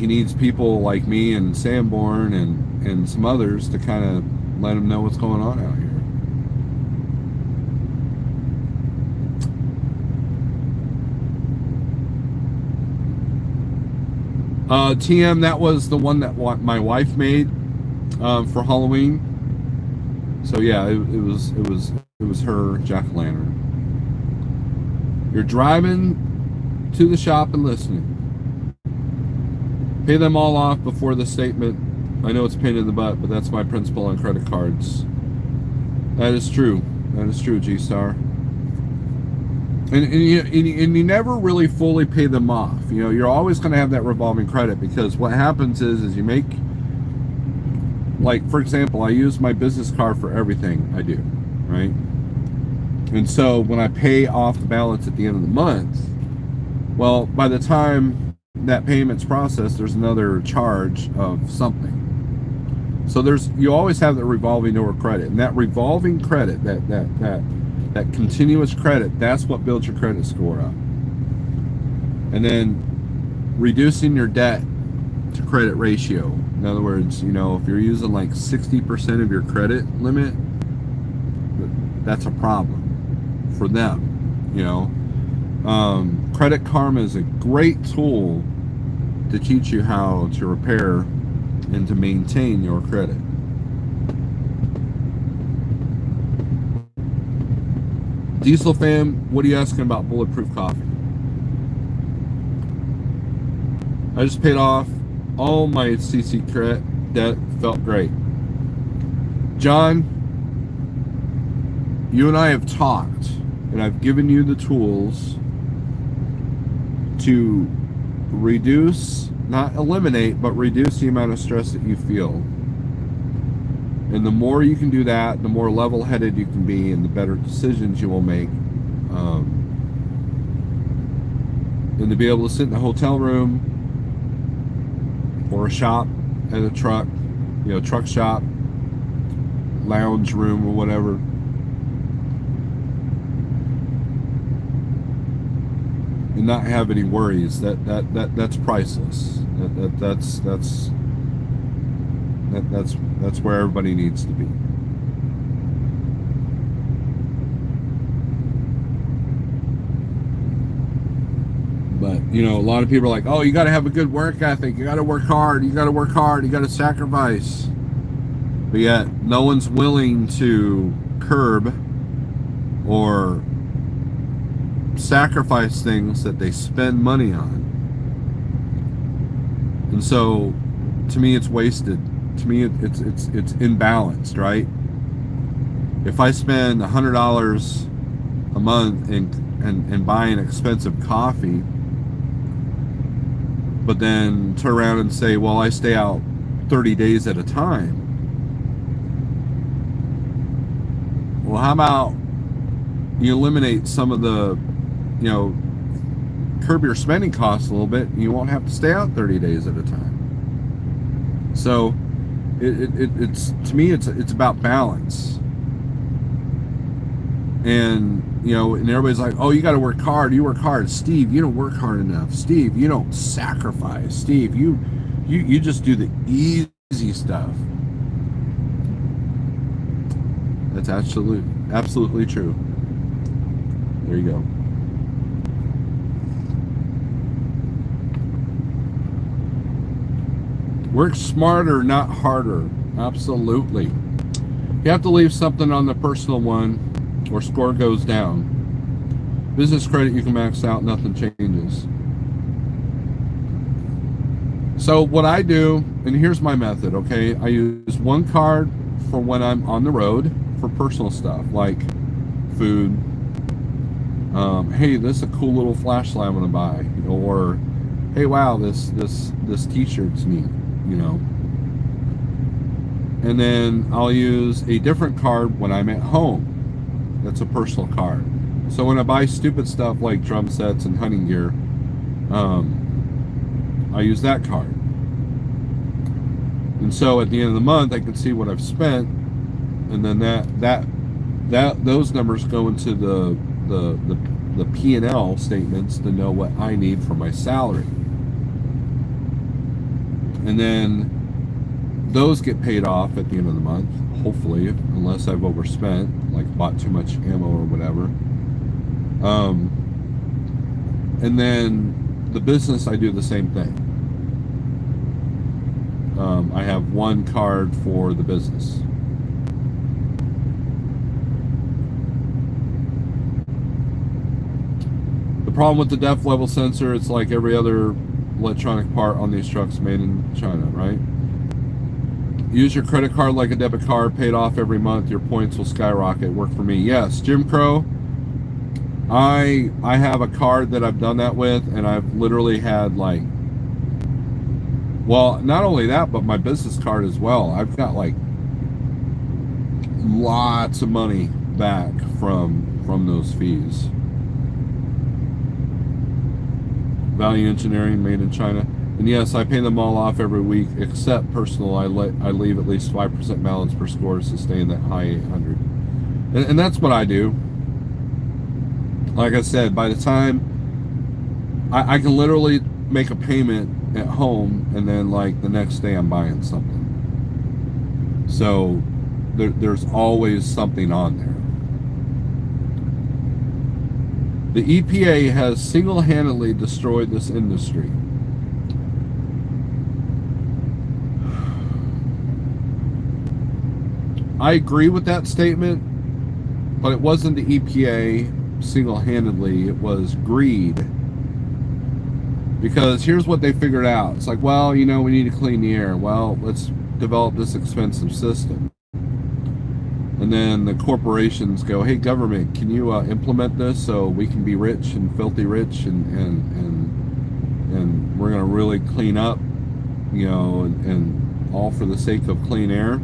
needs people like me and Sanborn and some others to kind of let him know what's going on out here. TM, that was the one that my wife made for Halloween. So yeah, it was her jack-o'-lantern. You're driving to the shop and listening. Pay them all off before the statement. I know it's a pain in the butt, but that's my principle on credit cards. That is true. That is true, G-Star. And you never really fully pay them off. You know, you're always going to have that revolving credit, because what happens is you make, like, for example, I use my business card for everything I do, right? And so when I pay off the balance at the end of the month, well, by the time that payment's processed, there's another charge of something. So you always have that revolving over credit, and that revolving credit, that continuous credit, that's what builds your credit score up. And then reducing your debt to credit ratio. In other words, you know, if you're using like 60% of your credit limit, that's a problem for them, you know. Credit Karma is a great tool to teach you how to repair and to maintain your credit. Diesel fam, what are you asking about bulletproof coffee? I just paid off all my CC credit debt. Felt great. John, you and I have talked, and I've given you the tools to reduce, not eliminate, but reduce the amount of stress that you feel. And the more you can do that, the more level-headed you can be, and the better decisions you will make. And to be able to sit in a hotel room or a shop at a truck, you know, truck shop, lounge room or whatever, and not have any worries. That's priceless. That's where everybody needs to be. But a lot of people are like, oh, you got to have a good work ethic. You got to work hard. You got to work hard. You got to sacrifice. But yet, no one's willing to curb or sacrifice things that they spend money on. And so, to me, it's wasted. To me, it's imbalanced, right? If I spend $100 a month and buy an expensive coffee, but then turn around and say, well, I stay out 30 days at a time. Well, how about you eliminate some of the, curb your spending costs a little bit, and you won't have to stay out 30 days at a time. So it's to me, it's about balance. And and everybody's like, oh, you got to work hard. You work hard. Steve, you don't work hard enough. Steve, you don't sacrifice. Steve, you just do the easy stuff. That's absolutely true. There you go. Work smarter, not harder. Absolutely. You have to leave something on the personal one, or score goes down. Business credit, you can max out, nothing changes. So what I do, and here's my method, okay? I use one card for when I'm on the road for personal stuff, like food. Hey, this is a cool little flashlight I'm gonna buy, or hey, wow, this t-shirt's neat, And then I'll use a different card when I'm at home. That's a personal card. So when I buy stupid stuff like drum sets and hunting gear, I use that card. And so at the end of the month, I can see what I've spent, and then those numbers go into the P&L statements to know what I need for my salary. And then those get paid off at the end of the month, hopefully, unless I've overspent, like bought too much ammo or whatever. And then the business, I do the same thing. I have one card for the business. The problem with the depth level sensor, it's like every other electronic part on these trucks made in China, right? Use your credit card like a debit card, paid off every month, your points will skyrocket. Work for me. Yes, Jim Crow, I have a card that I've done that with, and I've literally had like, well, not only that, but my business card as well. I've got like lots of money back from those fees. Value engineering, made in China. And yes, I pay them all off every week, except personal. I leave at least 5% balance per score to stay in that high 800. And that's what I do. Like I said, by the time I can literally make a payment at home, and then like the next day I'm buying something. So there's always something on there. The EPA has single-handedly destroyed this industry. I agree with that statement, but it wasn't the EPA single-handedly, it was greed. Because here's what they figured out. It's like, well, we need to clean the air. Well, let's develop this expensive system. And then the corporations go, hey, government, can you implement this so we can be rich and filthy rich, and we're going to really clean up, and all for the sake of clean air.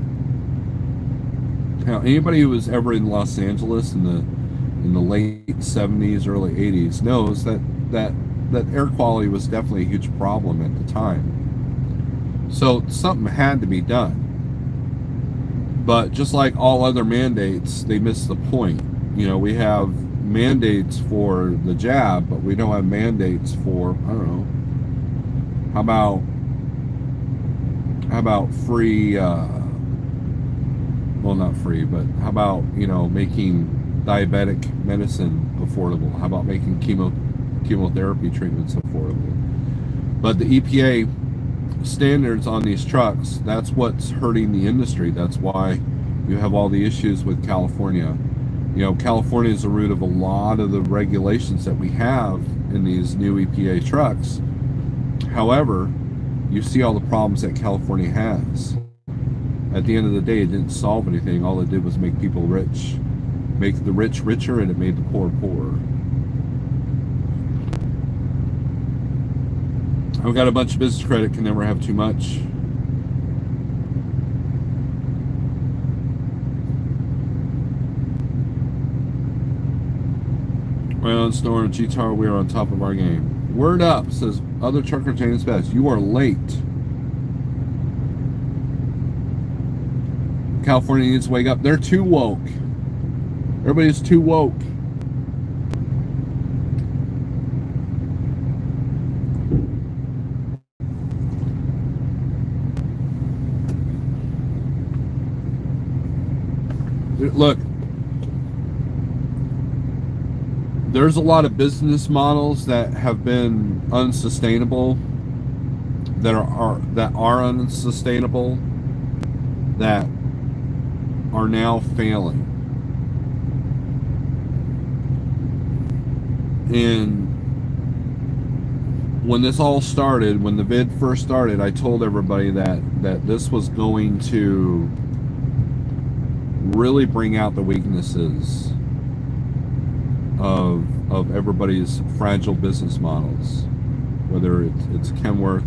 Now, anybody who was ever in Los Angeles in the late 70s, early 80s knows that air quality was definitely a huge problem at the time. So something had to be done. But just like all other mandates, they missed the point. We have mandates for the jab, but we don't have mandates for, I don't know, how about free, well, not free, but how about, making diabetic medicine affordable? How about making chemotherapy treatments affordable? But the EPA standards on these trucks, that's what's hurting the industry. That's why you have all the issues with California. California is the root of a lot of the regulations that we have in these new EPA trucks. However, you see all the problems that California has. At the end of the day, it didn't solve anything. All it did was make people rich, make the rich richer, and it made the poor poorer. I've got a bunch of business credit, can never have too much. Well, on Snore and G-Tar, we are on top of our game. Word up, says other trucker chain is best. You are late. California needs to wake up. They're too woke. Everybody's too woke. Look, there's a lot of business models that have been unsustainable, that are unsustainable, that are now failing. And when this all started, when the vid first started, I told everybody that this was going to really bring out the weaknesses of everybody's fragile business models, whether it's Kenworth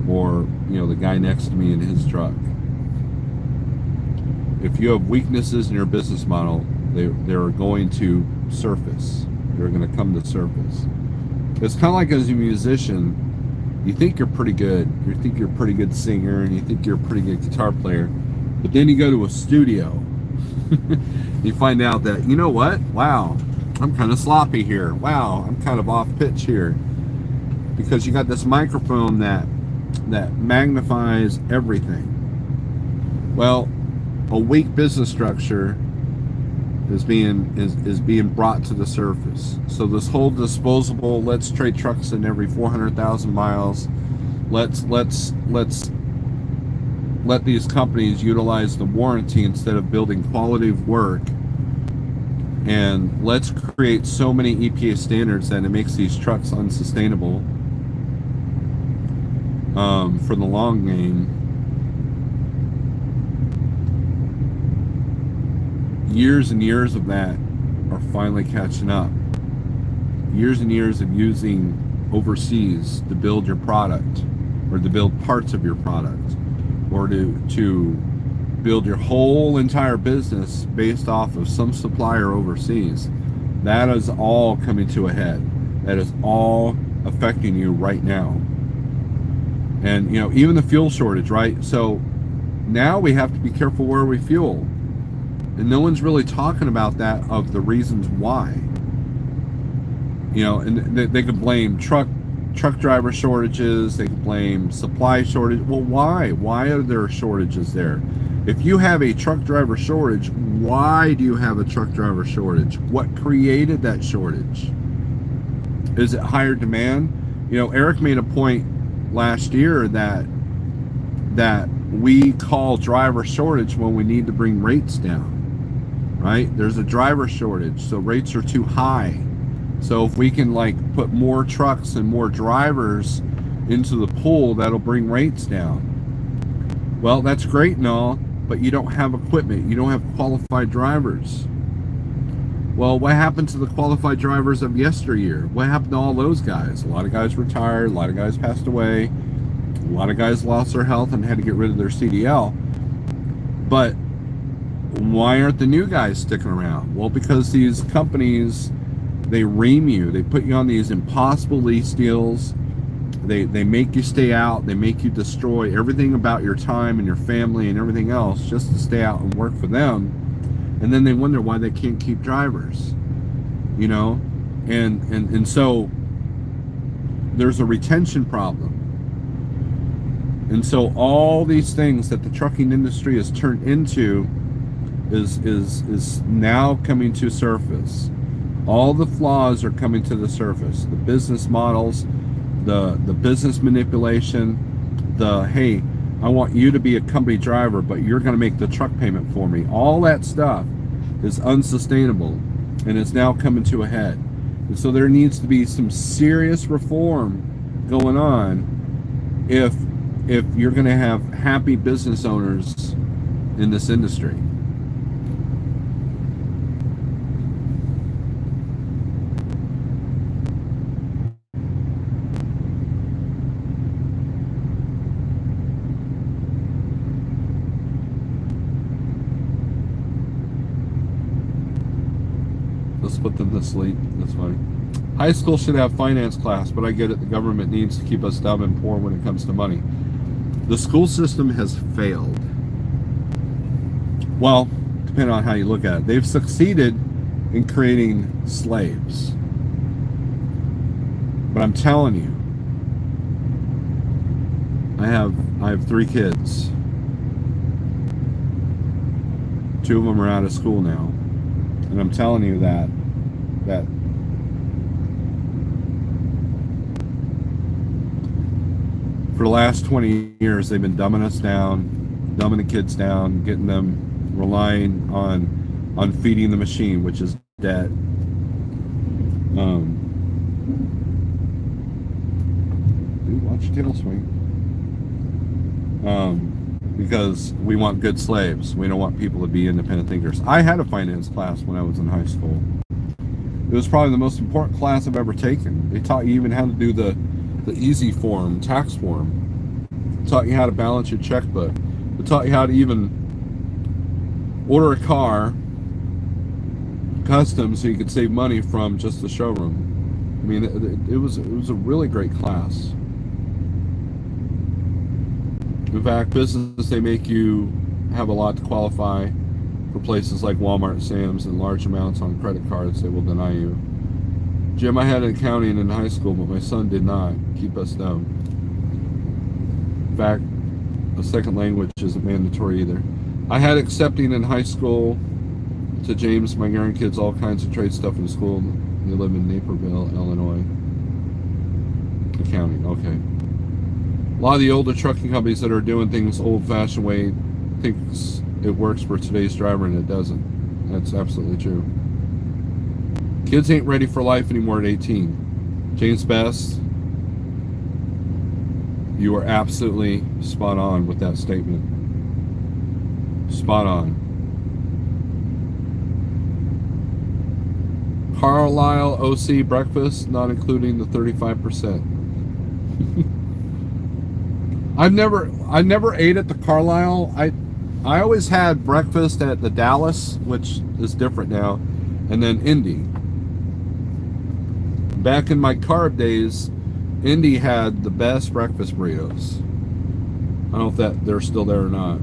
or the guy next to me in his truck. If you have weaknesses in your business model, they're going to surface. They're going to come to surface. It's kind of like as a musician, you think you're pretty good. You think you're a pretty good singer, and you think you're a pretty good guitar player, but then you go to a studio. You find out that, you know what? Wow, I'm kind of sloppy here. Wow, I'm kind of off pitch here. Because you got this microphone that magnifies everything. Well, a weak business structure is being brought to the surface. So this whole disposable, let's trade trucks in every 400,000 miles. Let's let these companies utilize the warranty instead of building quality of work. And let's create so many EPA standards that it makes these trucks unsustainable for the long game. Years and years of that are finally catching up. Years and years of using overseas to build your product, or to build parts of your product, or to build your whole entire business based off of some supplier overseas. That is all coming to a head. That is all affecting you right now. And even the fuel shortage, right? So now we have to be careful where we fuel. And no one's really talking about that, of the reasons why. And they could blame truck driver shortages, they could blame supply shortage. Well, why? Why are there shortages there? If you have a truck driver shortage, why do you have a truck driver shortage? What created that shortage? Is it higher demand? Eric made a point last year that we call driver shortage when we need to bring rates down, right? There's a driver shortage, so rates are too high. So if we can put more trucks and more drivers into the pool, that'll bring rates down. Well, that's great and all, but you don't have equipment. You don't have qualified drivers. Well, what happened to the qualified drivers of yesteryear? What happened to all those guys? A lot of guys retired, a lot of guys passed away, a lot of guys lost their health and had to get rid of their CDL. But why aren't the new guys sticking around? Well, because these companies, they ream you. They put you on these impossible lease deals. They make you stay out. They make you destroy everything about your time and your family and everything else just to stay out and work for them. And then they wonder why they can't keep drivers. you know, and so there's a retention problem. And so all these things that the trucking industry has turned into is now coming to surface. All the flaws are coming to the surface. The business models, the business manipulation, the hey, I want you to be a company driver, but you're going to make the truck payment for me. All that stuff is unsustainable, and it's now coming to a head. And so there needs to be some serious reform going on if you're going to have happy business owners in this industry. Let's put them to sleep. That's funny. High school should have finance class, but I get it. The government needs to keep us dumb and poor when it comes to money. The school system has failed. Well, depending on how you look at it, they've succeeded in creating slaves. But I'm telling you, I have 3 kids. 2 of them are out of school now. And I'm telling you that for the last 20 years they've been dumbing us down, dumbing the kids down, getting them relying on feeding the machine, which is debt. Dude, watch your tail swing. Because we want good slaves. We don't want people to be independent thinkers. I had a finance class when I was in high school. It was probably the most important class I've ever taken. They taught you even how to do the easy form, tax form. They taught you how to balance your checkbook. They taught you how to even order a car custom so you could save money from just the showroom. I mean, it was a really great class. In fact, business, they make you have a lot to qualify for places like Walmart, Sam's, and large amounts on credit cards they will deny you. Jim, I had accounting in high school, but my son did not. Keep us down. In fact, a second language isn't mandatory either. I had accepting in high school to James, my grandkids, all kinds of trade stuff in school. They live in Naperville, Illinois. Accounting, okay. A lot of the older trucking companies that are doing things old-fashioned way thinks it works for today's driver, and it doesn't. That's absolutely true. Kids ain't ready for life anymore at 18. James Best, you are absolutely spot on with that statement. Spot on. Carlisle OC breakfast, not including the 35%. I never ate at the Carlisle. I always had breakfast at the Dallas, which is different now, and then Indy. Back in my carb days, Indy had the best breakfast burritos. I don't know if that they're still there or not.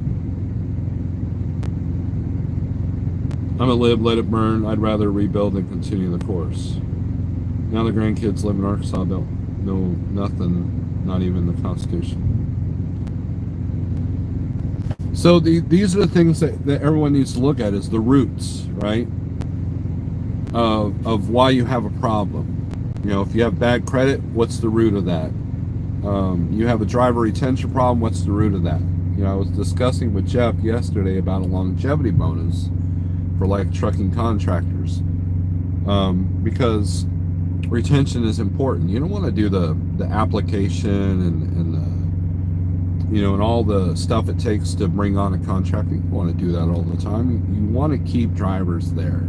I'm a live, let it burn. I'd rather rebuild than continue the course. Now the grandkids live in Arkansas, don't know nothing, not even the Constitution. So these are the things that everyone needs to look at, is the roots, right? Of why you have a problem. You know, if you have bad credit, what's the root of that? You have a driver retention problem, what's the root of that? You know, I was discussing with Jeff yesterday about a longevity bonus for like trucking contractors. Because retention is important. You don't want to do the application and the, you know, and all the stuff it takes to bring on a contractor. You want to do that all the time. You want to keep drivers there,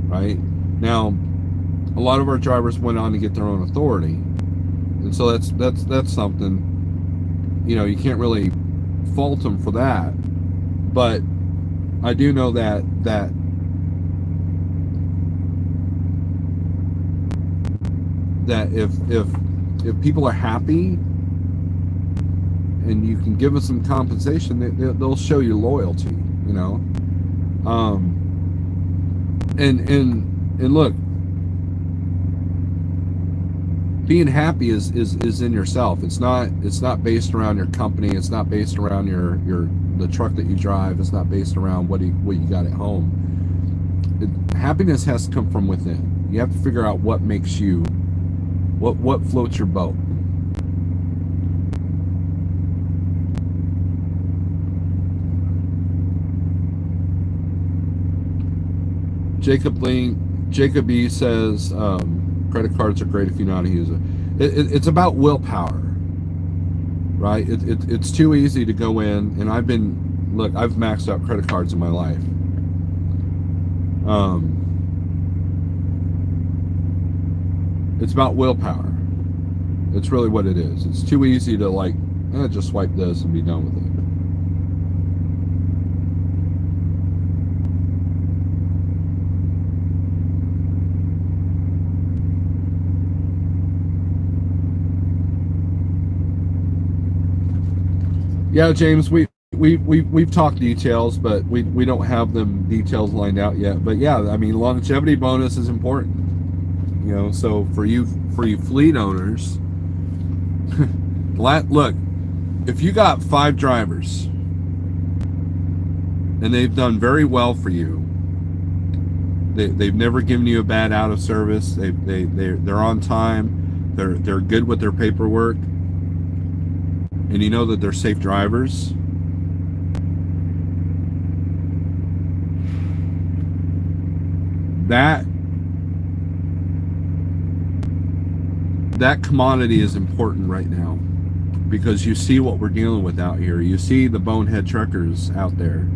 right? Now, a lot of our drivers went on to get their own authority, and so that's something, you know, you can't really fault them for that. But I do know that if people are happy and you can give them some compensation, they'll show you loyalty, you know. And look, being happy is in yourself. It's not based around your company. It's not based around your the truck that you drive. It's not based around what you got at home. Happiness has to come from within. You have to figure out what makes you, what floats your boat. Jacob E says, credit cards are great if you know how to use it. It's about willpower, right? It's too easy to go in, and I've maxed out credit cards in my life. It's about willpower. It's really what it is. It's too easy to like, just swipe this and be done with it. Yeah, James, we've talked details, but we don't have them details lined out yet. But yeah, I mean, longevity bonus is important. You know, so for you fleet owners, look, if you got 5 drivers and they've done very well for you, they've never given you a bad out of service. They're on time. They're good with their paperwork, and you know that they're safe drivers. That commodity is important right now, because you see what we're dealing with out here. You see the bonehead truckers out there.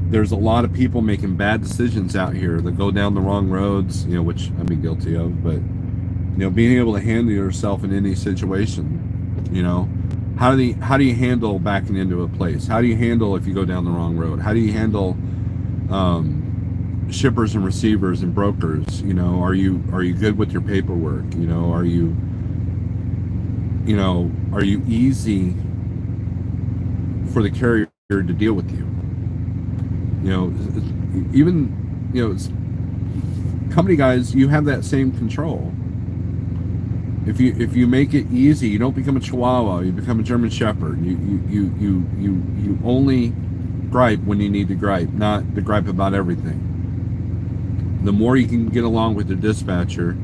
There's a lot of people making bad decisions out here that go down the wrong roads, you know, which I've been guilty of. But you know, being able to handle yourself in any situation, you know, how do you handle backing into a place? How do you handle if you go down the wrong road? How do you handle shippers and receivers and brokers? You know, are you good with your paperwork? You know, are you easy for the carrier to deal with you? You know, even, you know, company guys, you have that same control. If you make it easy, you don't become a Chihuahua. You become a German Shepherd. You only gripe when you need to gripe, not to gripe about everything. The more you can get along with the dispatcher,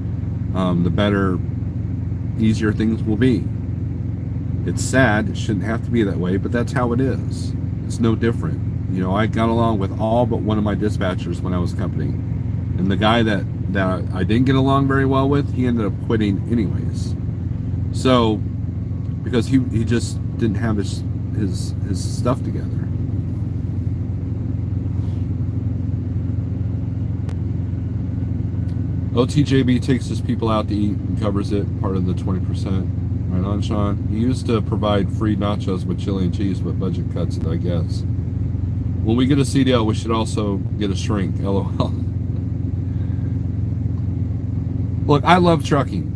the better, easier things will be. It's sad. It shouldn't have to be that way, but that's how it is. It's no different. You know, I got along with all but one of my dispatchers when I was company, and the guy that I didn't get along very well with, he ended up quitting anyways. So, because he just didn't have his stuff together. OTJB takes his people out to eat and covers it, part of the 20%. Right on, Sean. He used to provide free nachos with chili and cheese, but budget cuts it, I guess. When we get a CDL, we should also get a shrink, LOL. Look, I love trucking.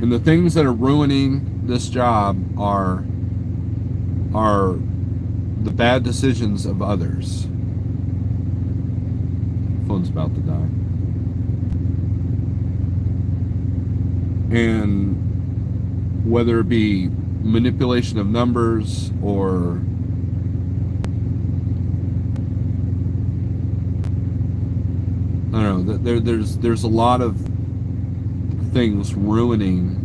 And the things that are ruining this job are the bad decisions of others. Phone's about to die. And whether it be manipulation of numbers or I don't know, there's a lot of things ruining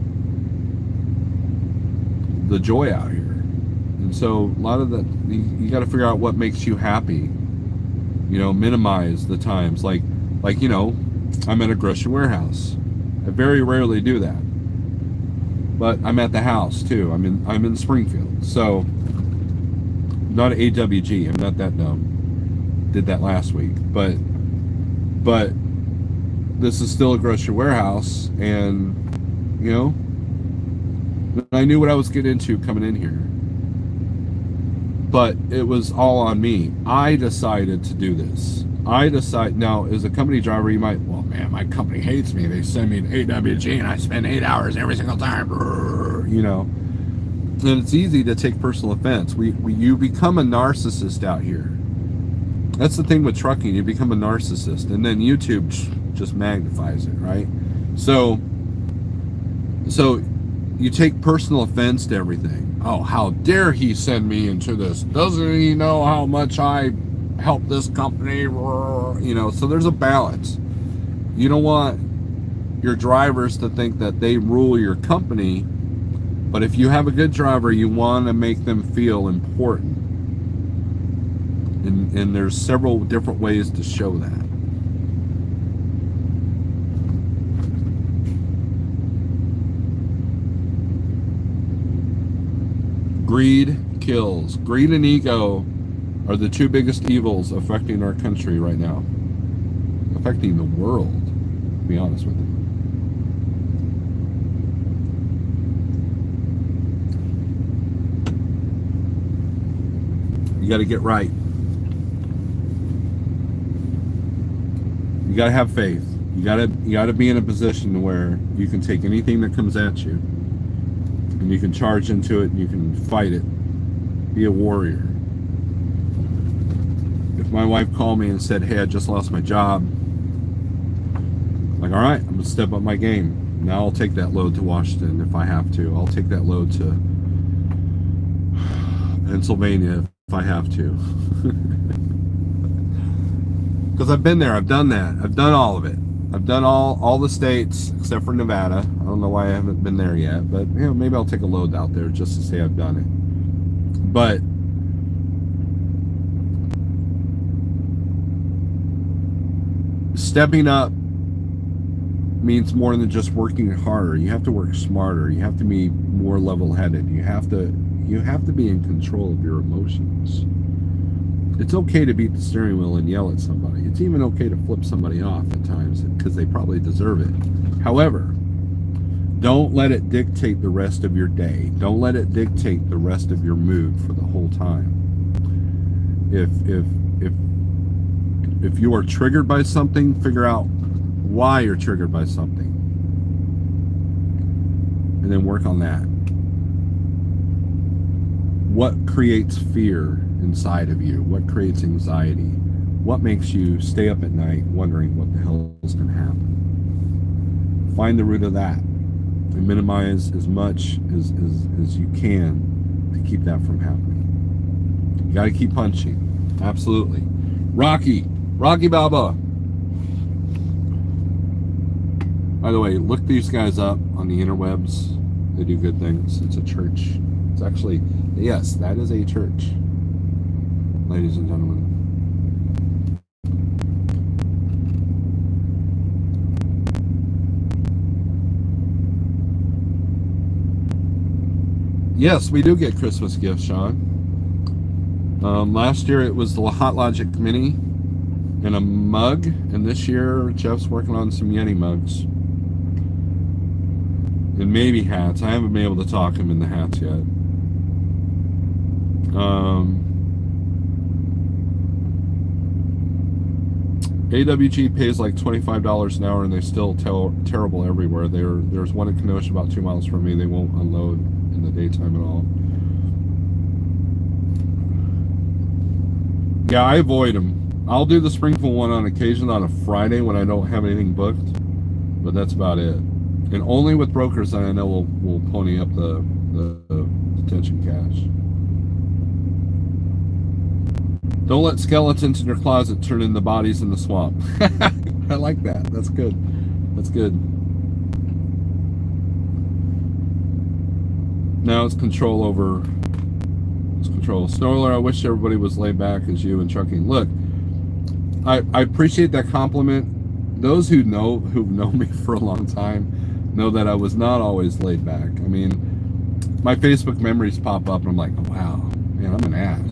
the joy out here. And so a lot of that, you got to figure out what makes you happy. You know, minimize the times. Like you know, I'm at a grocery warehouse. I very rarely do that, but I'm at the house too. I'm in Springfield, so not at AWG. I'm not that dumb. Did that last week, but this is still a grocery warehouse, and you know, I knew what I was getting into coming in here. But it was all on me. I decided to do this. Now, as a company driver, you might, well, man, my company hates me. They send me to AWG and I spend 8 hours every single time. You know, and it's easy to take personal offense. You become a narcissist out here. That's the thing with trucking. You become a narcissist, and then YouTube just magnifies it, right? So So you take personal offense to everything. Oh, how dare he send me into this? Doesn't he know how much I help this company? You know, so there's a balance. You don't want your drivers to think that they rule your company, but if you have a good driver, you want to make them feel important. And there's several different ways to show that. Greed kills. Greed and ego are the two biggest evils affecting our country right now. Affecting the world, to be honest with you. You got to get right. You got to have faith. You got to be in a position where you can take anything that comes at you and you can charge into it and you can fight it. Be a warrior. If my wife called me and said, "Hey, I just lost my job," I'm like, all right, I'm gonna step up my game. Now I'll take that load to Washington if I have to. I'll take that load to Pennsylvania if I have to. Because I've been there, I've done that. I've done all of it. I've done all the states except for Nevada. I don't know why I haven't been there yet, but you know, maybe I'll take a load out there just to say I've done it. But stepping up means more than just working harder. You have to work smarter. You have to be more level-headed. You have to be in control of your emotions. It's okay to beat the steering wheel and yell at somebody. It's even okay to flip somebody off at times because they probably deserve it. However, don't let it dictate the rest of your day. Don't let it dictate the rest of your mood for the whole time. If you are triggered by something, figure out why you're triggered by something. And then work on that. What creates fear inside of you? What creates anxiety? What makes you stay up at night wondering what the hell is going to happen? Find the root of that and minimize as much as you can to keep that from happening. You got to keep punching. Absolutely. Rocky Balboa. By the way, look these guys up on the interwebs. They do good things. It's a church. It's actually, yes, that is a church, ladies and gentlemen. Yes, we do get Christmas gifts, Sean. Last year it was the Hot Logic Mini and a mug, and this year Jeff's working on some Yeti mugs. And maybe hats. I haven't been able to talk him into hats yet. AWG pays like $25 an hour and they're still terrible everywhere. There's one in Kenosha about 2 miles from me. They won't unload in the daytime at all. Yeah, I avoid them. I'll do the Springfield one on occasion on a Friday when I don't have anything booked, but that's about it. And only with brokers that I know will pony up the detention cash. Don't let skeletons in your closet turn into bodies in the swamp. I like that. That's good. That's good. Now it's control over. It's control. Snorelord, I wish everybody was laid back as you in trucking. Look, I appreciate that compliment. Those who've known me for a long time know that I was not always laid back. I mean, my Facebook memories pop up and I'm like, oh, wow, man, I'm an ass.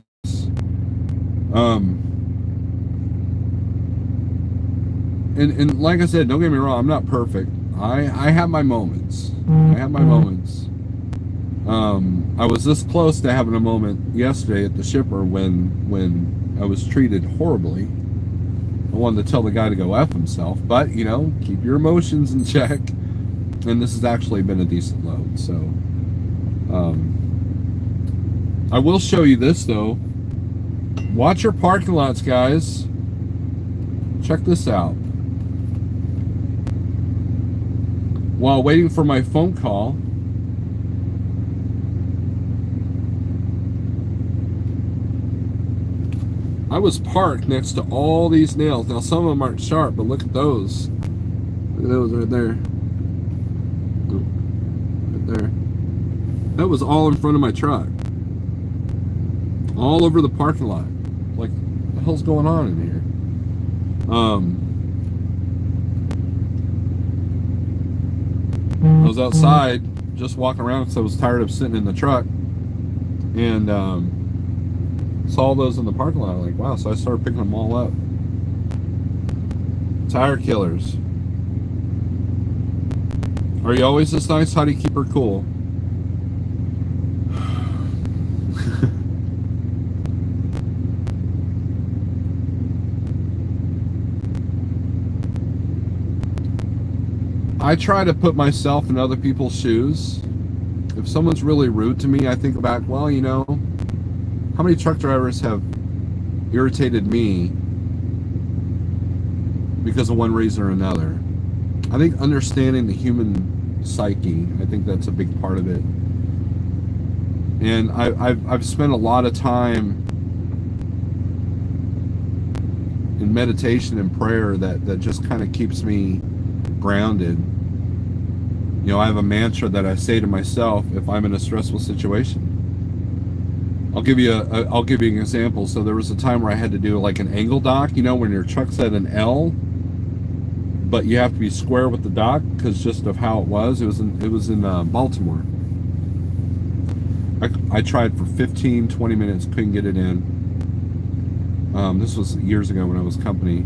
And like I said, don't get me wrong, I'm not perfect. I have my moments. I have my moments. I was this close to having a moment yesterday at the shipper when I was treated horribly. I wanted to tell the guy to go F himself, but, you know, keep your emotions in check. And this has actually been a decent load, so. I will show you this, though. Watch your parking lots, guys. Check this out. while waiting for my phone call, I was parked next to all these nails. Now, some of them aren't sharp, but look at those. Look at those right there. Right there. That was all in front of my truck. All over the parking lot. Like, what the hell's going on in here? I was outside just walking around because I was tired of sitting in the truck. And saw those in the parking lot. Like, wow. So I started picking them all up. Tire killers. Are you always this nice? How do you keep her cool? I try to put myself in other people's shoes. If someone's really rude to me, I think back, well, you know, how many truck drivers have irritated me because of one reason or another? I think understanding the human psyche, I think that's a big part of it. And I've spent a lot of time in meditation and prayer that just kind of keeps me grounded. You know, I have a mantra that I say to myself if I'm in a stressful situation. I'll give you an example. So there was a time where I had to do like an angle dock, you know, when your truck's at an L, but you have to be square with the dock because just of how it was. It was in Baltimore. I tried for 15, 20 minutes, couldn't get it in. This was years ago when I was company.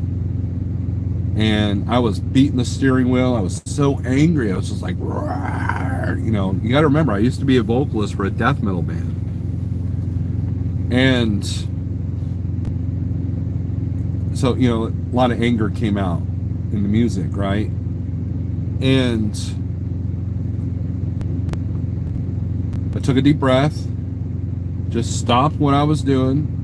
And I was beating the steering wheel. I was so angry. I was just like, rawr. You know, you got to remember, I used to be a vocalist for a death metal band. And so, you know, a lot of anger came out in the music, right? And I took a deep breath, just stopped what I was doing,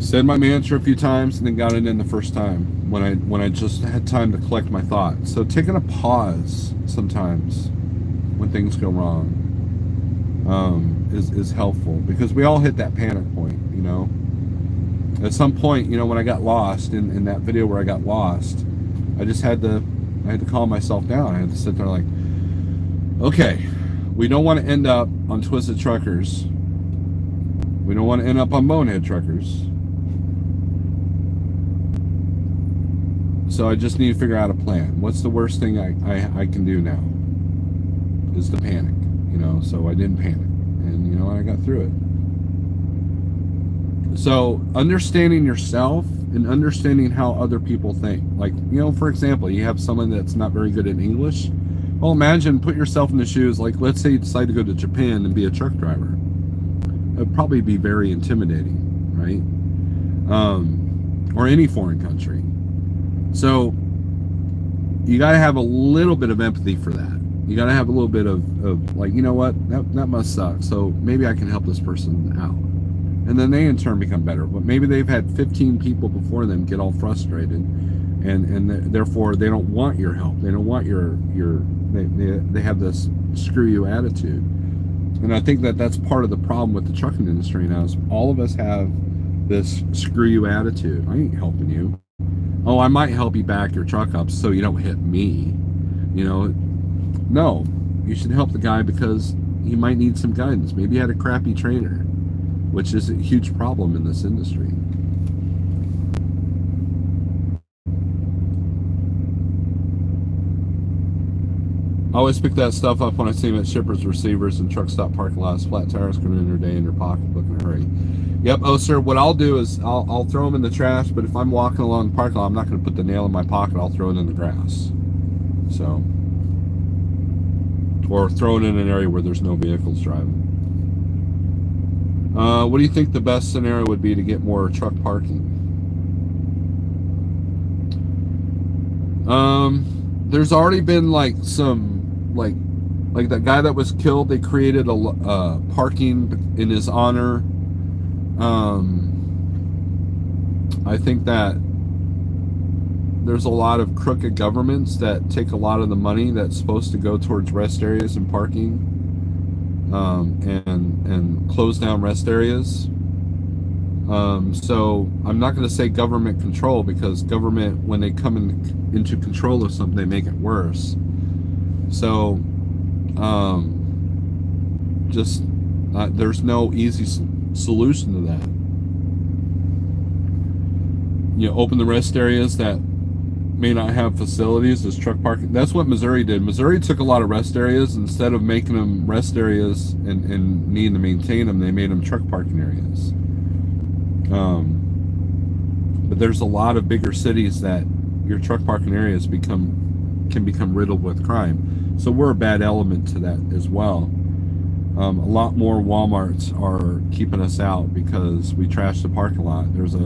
said my mantra a few times, and then got it in the first time when I just had time to collect my thoughts. So taking a pause sometimes when things go wrong is helpful, because we all hit that panic point, you know. At some point, you know, when I got lost in that video where I got lost, I had to calm myself down. I had to sit there like, okay, we don't want to end up on Twisted Truckers. We don't want to end up on Bonehead Truckers. So I just need to figure out a plan. What's the worst thing I can do now? Is to panic, you know. So I didn't panic, and you know, I got through it. So understanding yourself and understanding how other people think. Like, you know, for example, you have someone that's not very good at English. Well, imagine, put yourself in the shoes, like, let's say you decide to go to Japan and be a truck driver. It would probably be very intimidating, right? Or any foreign country. So you got to have a little bit of empathy for that. You got to have a little bit of like, you know what, that must suck. So maybe I can help this person out. And then they in turn become better. But maybe they've had 15 people before them get all frustrated, and therefore they don't want your help. They don't want they have this screw you attitude. And I think that's part of the problem with the trucking industry now, is all of us have this screw you attitude. I ain't helping you. Oh, I might help you back your truck up so you don't hit me. You know, no, you should help the guy because he might need some guidance. Maybe he had a crappy trainer, which is a huge problem in this industry. I always pick that stuff up when I see them at shippers, receivers, and truck stop parking lots. Flat tires coming in their day in their pocketbook in a hurry. Yep. Oh, sir. What I'll do is I'll throw them in the trash. But if I'm walking along the parking lot, I'm not going to put the nail in my pocket. I'll throw it in the grass. So, or throw it in an area where there's no vehicles driving. What do you think the best scenario would be to get more truck parking? There's already been like some like that guy that was killed. They created a parking in his honor. I think that there's a lot of crooked governments that take a lot of the money that's supposed to go towards rest areas and parking, and close down rest areas. So I'm not going to say government control, because government, when they come into control of something, they make it worse. So just there's no easy solution to that. Open the rest areas that may not have facilities as truck parking. That's what Missouri did. Missouri took a lot of rest areas, instead of making them rest areas and needing to maintain them, they made them truck parking areas. But there's a lot of bigger cities that your truck parking areas can become riddled with crime. So we're a bad element to that as well. A lot more Walmarts are keeping us out because we trash the parking lot. There's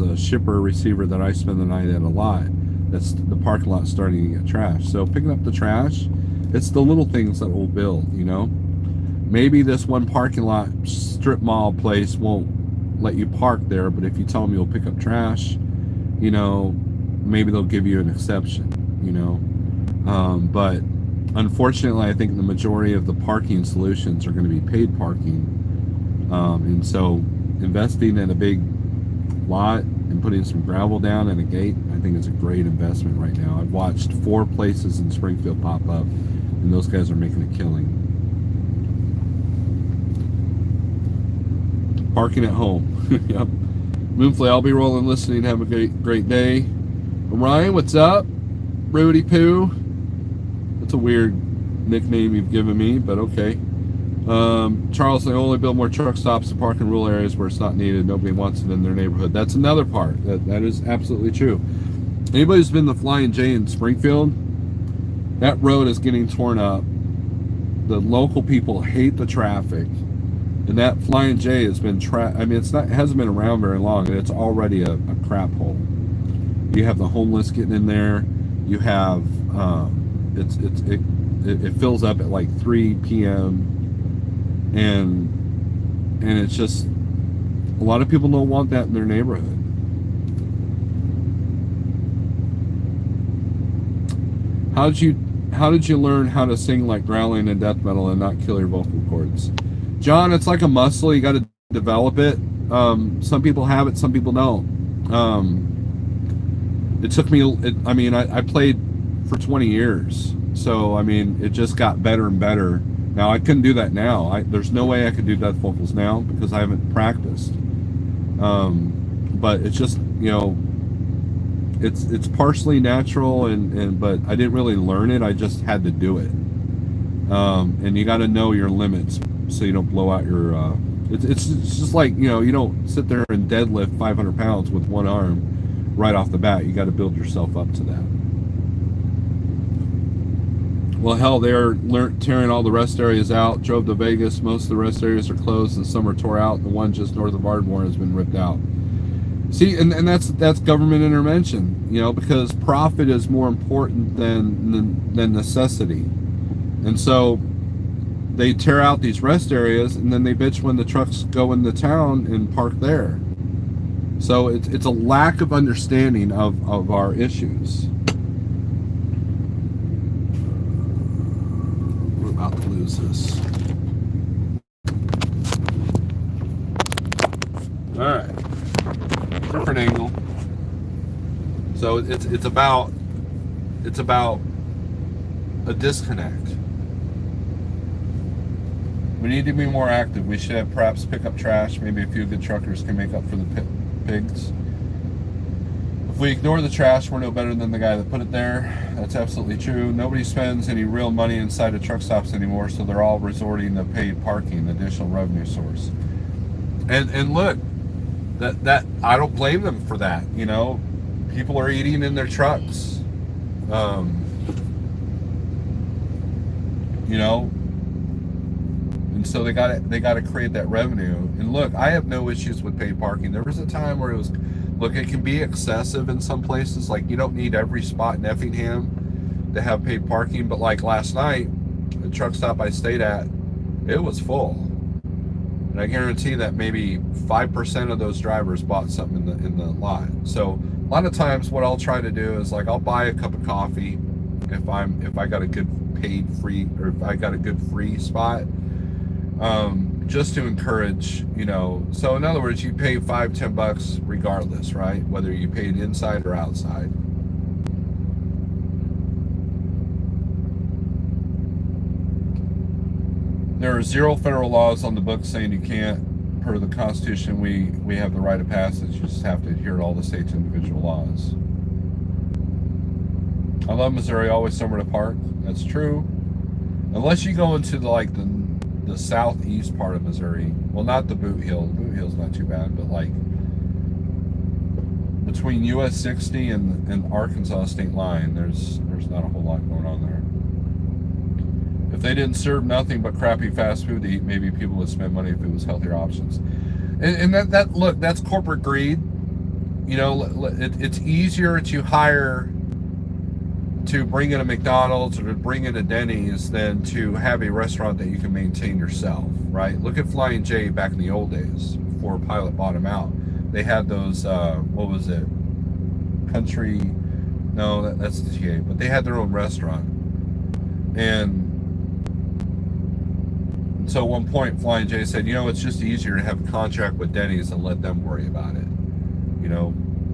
a shipper receiver that I spend the night at a lot. That's the parking lot starting to get trashed. So picking up the trash, it's the little things that will build. Maybe this one parking lot strip mall place won't let you park there, but if you tell them you'll pick up trash, maybe they'll give you an exception. But unfortunately, I think the majority of the parking solutions are going to be paid parking. And so investing in a big lot and putting some gravel down and a gate, I think is a great investment right now. I've watched 4 places in Springfield pop up, and those guys are making a killing. Parking at home. Yep. Moonflay, I'll be rolling, listening. Have a great day. Ryan, what's up? Rudy Poo. That's a weird nickname you've given me, but okay. Charles, they only build more truck stops and park in rural areas where it's not needed. Nobody wants it in their neighborhood. That's another part. That is absolutely true. Anybody who's been the Flying J in Springfield, that road is getting torn up. The local people hate the traffic, and that Flying J has been it hasn't been around very long, and it's already a crap hole. You have the homeless getting in there. You have it fills up at like 3 p.m. and it's just, a lot of people don't want that in their neighborhood. How did you learn how to sing like growling and death metal and not kill your vocal cords? John, it's like a muscle. You got to develop it. Some people have it, some people don't. It took me, I played for 20 years. So, it just got better and better. Now, I couldn't do that now. There's no way I could do death vocals now because I haven't practiced. But it's just, it's partially natural, but I didn't really learn it. I just had to do it. And you got to know your limits so you don't blow out your... It's just like, you don't sit there and deadlift 500 pounds with one arm right off the bat. You got to build yourself up to that. Well, hell, they're tearing all the rest areas out. Drove to Vegas. Most of the rest areas are closed and some are tore out. The one just north of Ardmore has been ripped out. See, and that's government intervention, because profit is more important than necessity. And so they tear out these rest areas, and then they bitch when the trucks go into town and park there. So it's a lack of understanding of our issues. We're about to lose this. All right. Different angle. So it's about a disconnect. We need to be more active. We should have perhaps pick up trash. Maybe a few good truckers can make up for the pigs. If we ignore the trash, we're no better than the guy that put it there. That's absolutely true. Nobody spends any real money inside of truck stops anymore, so they're all resorting to paid parking, the additional revenue source. And look, that I don't blame them for that. People are eating in their trucks. And so they got to create that revenue. And look, I have no issues with paid parking. There was a time where it can be excessive in some places. Like, you don't need every spot in Effingham to have paid parking. But like last night, the truck stop I stayed at, it was full. And I guarantee that maybe 5% of those drivers bought something in the lot. So lot of times what I'll try to do is like I'll buy a cup of coffee if I got a good paid free, or if I got a good free spot, just to encourage, so in other words, you pay $5-10 regardless, right, whether you paid inside or outside. There are 0 federal laws on the books saying you can't. Per the Constitution, we have the right of passage. You just have to adhere to all the state's individual laws. I love Missouri, always somewhere to park. That's true. Unless you go into the southeast part of Missouri. Well, not the Boot Hill. The Boot Hill's not too bad, but like between US 60 and Arkansas state line, there's not a whole lot going on there. If they didn't serve nothing but crappy fast food to eat, maybe people would spend money if it was healthier options. And that look, that's corporate greed. It's easier to hire to bring in a McDonald's or to bring in a Denny's than to have a restaurant that you can maintain yourself, right? Look at Flying J back in the old days before Pilot bought them out. They had those, what was it? Country, no, that's the TA, but they had their own restaurant. And so at one point, Flying J said, it's just easier to have a contract with Denny's and let them worry about it,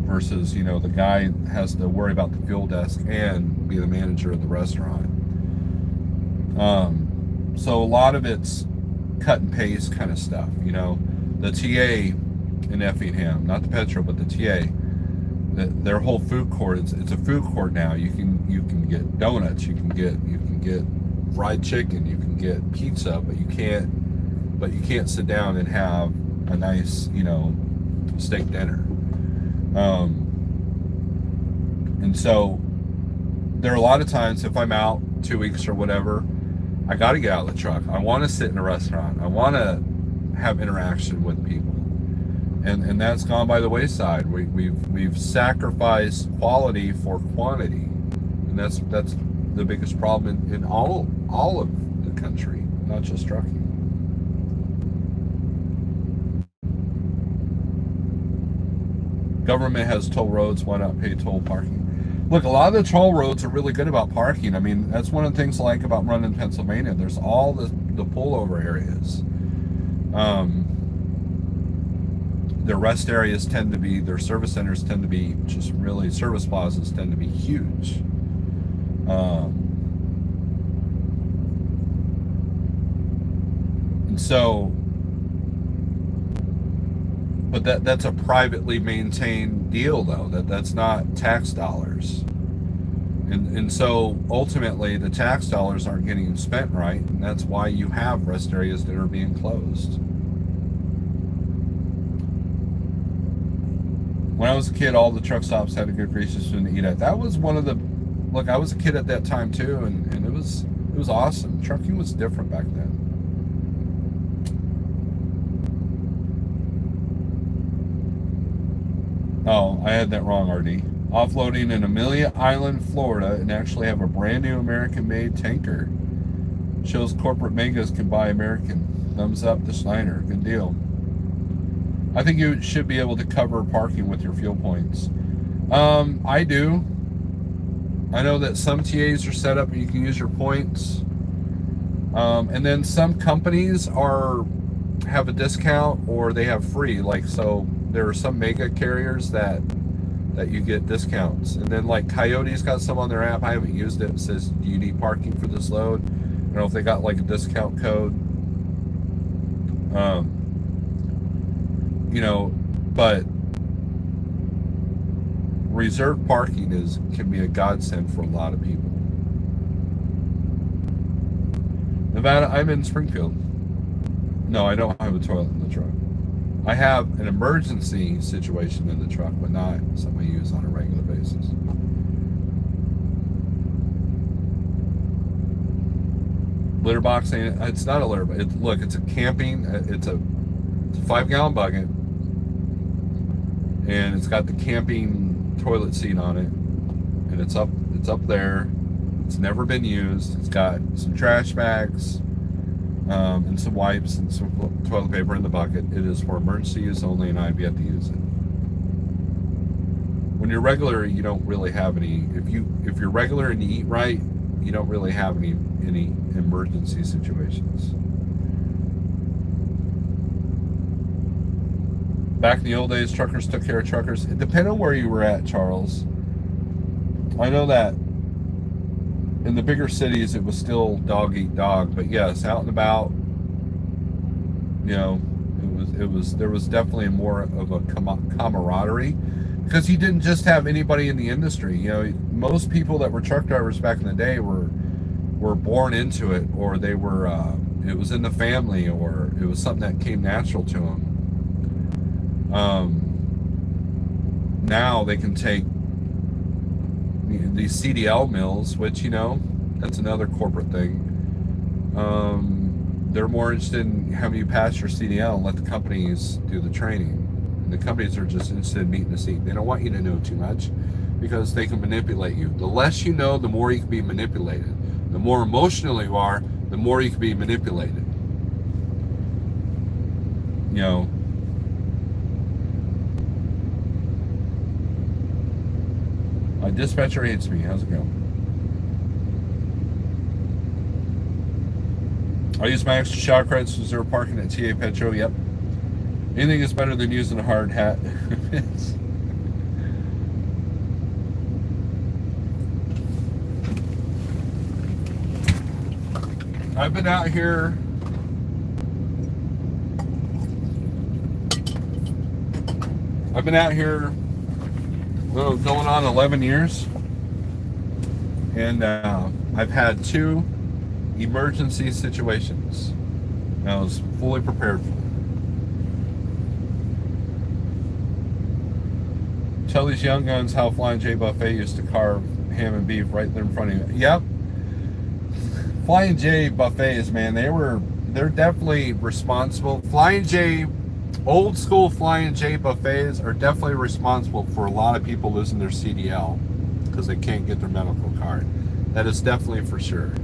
versus, the guy has to worry about the fuel desk and be the manager of the restaurant. So a lot of it's cut and paste kind of stuff, The TA in Effingham, not the Petro, but the TA, their whole food court, it's a food court now. You can get donuts, you can get fried chicken, you can get pizza, but you can't sit down and have a nice, steak dinner. And so there are a lot of times if I'm out 2 weeks or whatever, I got to get out of the truck. I want to sit in a restaurant. I want to have interaction with people, and that's gone by the wayside. We've sacrificed quality for quantity, and that's the biggest problem in all of the country, not just trucking. Government has toll roads, why not pay toll parking? Look, a lot of the toll roads are really good about parking. I mean, that's one of the things I like about running Pennsylvania. There's all the pullover areas. Their rest areas tend to be, their service centers tend to be just really, service plazas tend to be huge. And so, but that's a privately maintained deal, though. That's not tax dollars. And so ultimately the tax dollars aren't getting spent right, and that's why you have rest areas that are being closed. When I was a kid, all the truck stops had a good greasy spoon to eat at. That was one of the, look, I was a kid at that time too, and it was awesome. Trucking was different back then. Oh, I had that wrong, RD. Offloading in Amelia Island, Florida, and actually have a brand new American-made tanker. Shows corporate megas can buy American. Thumbs up to Steiner. Good deal. I think you should be able to cover parking with your fuel points. I do. I know that some TAs are set up and you can use your points. And then some companies have a discount or they have free. Like, so there are some mega carriers that you get discounts. And then like Coyote's got some on their app. I haven't used it. It says, do you need parking for this load? I don't know if they got like a discount code. But reserved parking can be a godsend for a lot of people. Nevada, I'm in Springfield. No, I don't have a toilet in the truck. I have an emergency situation in the truck, but not something I use on a regular basis. Litter box, it's not a litter box. Look, it's a camping, it's a 5-gallon bucket, and it's got the camping toilet seat on it, and it's up there. It's never been used. It's got some trash bags, and some wipes and some toilet paper in the bucket. It is for emergency use only, and I've yet to use it. When When you're regular, you don't really have any. If you're regular and you eat right, you don't really have any emergency situations. Back in the old days, truckers took care of truckers. It depended on where you were at, Charles. I know that in the bigger cities, it was still dog eat dog, but yes, out and about, you know, there was definitely more of a camaraderie, because you didn't just have anybody in the industry. You know, most people that were truck drivers back in the day were born into it, or they were it was in the family, or it was something that came natural to them. Now they can take these CDL mills, which, you know, that's another corporate thing. They're more interested in having you pass your CDL and let the companies do the training. And the companies are just interested in meeting the seat. They don't want you to know too much, because they can manipulate you. The less you know, the more you can be manipulated. The more emotional you are, the more you can be manipulated. You know, my dispatcher hates me. How's it going? I use my extra shower credits to reserve parking at TA Petro. Yep. Anything is better than using a hard hat. I've been out here. Going on 11 years, and I've had 2 emergency situations. And I was fully prepared for them. Tell these young guns how Flying J Buffet used to carve ham and beef right there in front of you. Yep. Flying J Buffets, man, they're definitely responsible. Old school Flying J Buffets are definitely responsible for a lot of people losing their CDL because they can't get their medical card. That is definitely for sure.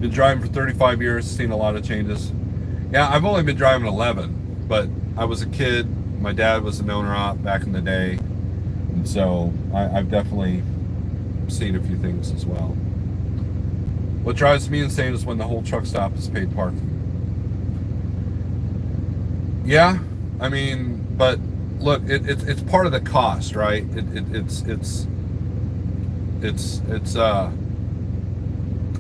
Been driving for 35 years, seen a lot of changes. Yeah, I've only been driving 11, but I was a kid. My dad was an owner-op back in the day, and so I've definitely seen a few things as well. What drives me insane is when the whole truck stop is paid parking. Yeah, I mean, but look, it's part of the cost, right?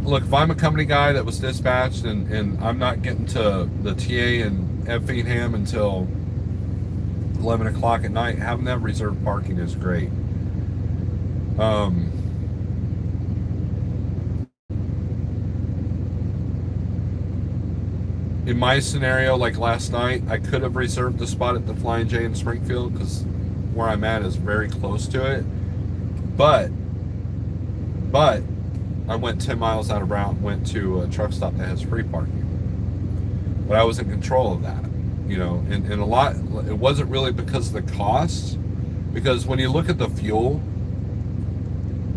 Look, if I'm a company guy that was dispatched and I'm not getting to the TA in Effingham until 11 o'clock at night, having that reserved parking is great. In my scenario, like last night, I could have reserved the spot at the Flying J in Springfield because where I'm at is very close to it. But I went 10 miles out of route, went to a truck stop that has free parking. But I was in control of that, you know, and a lot, it wasn't really because of the cost, because when you look at the fuel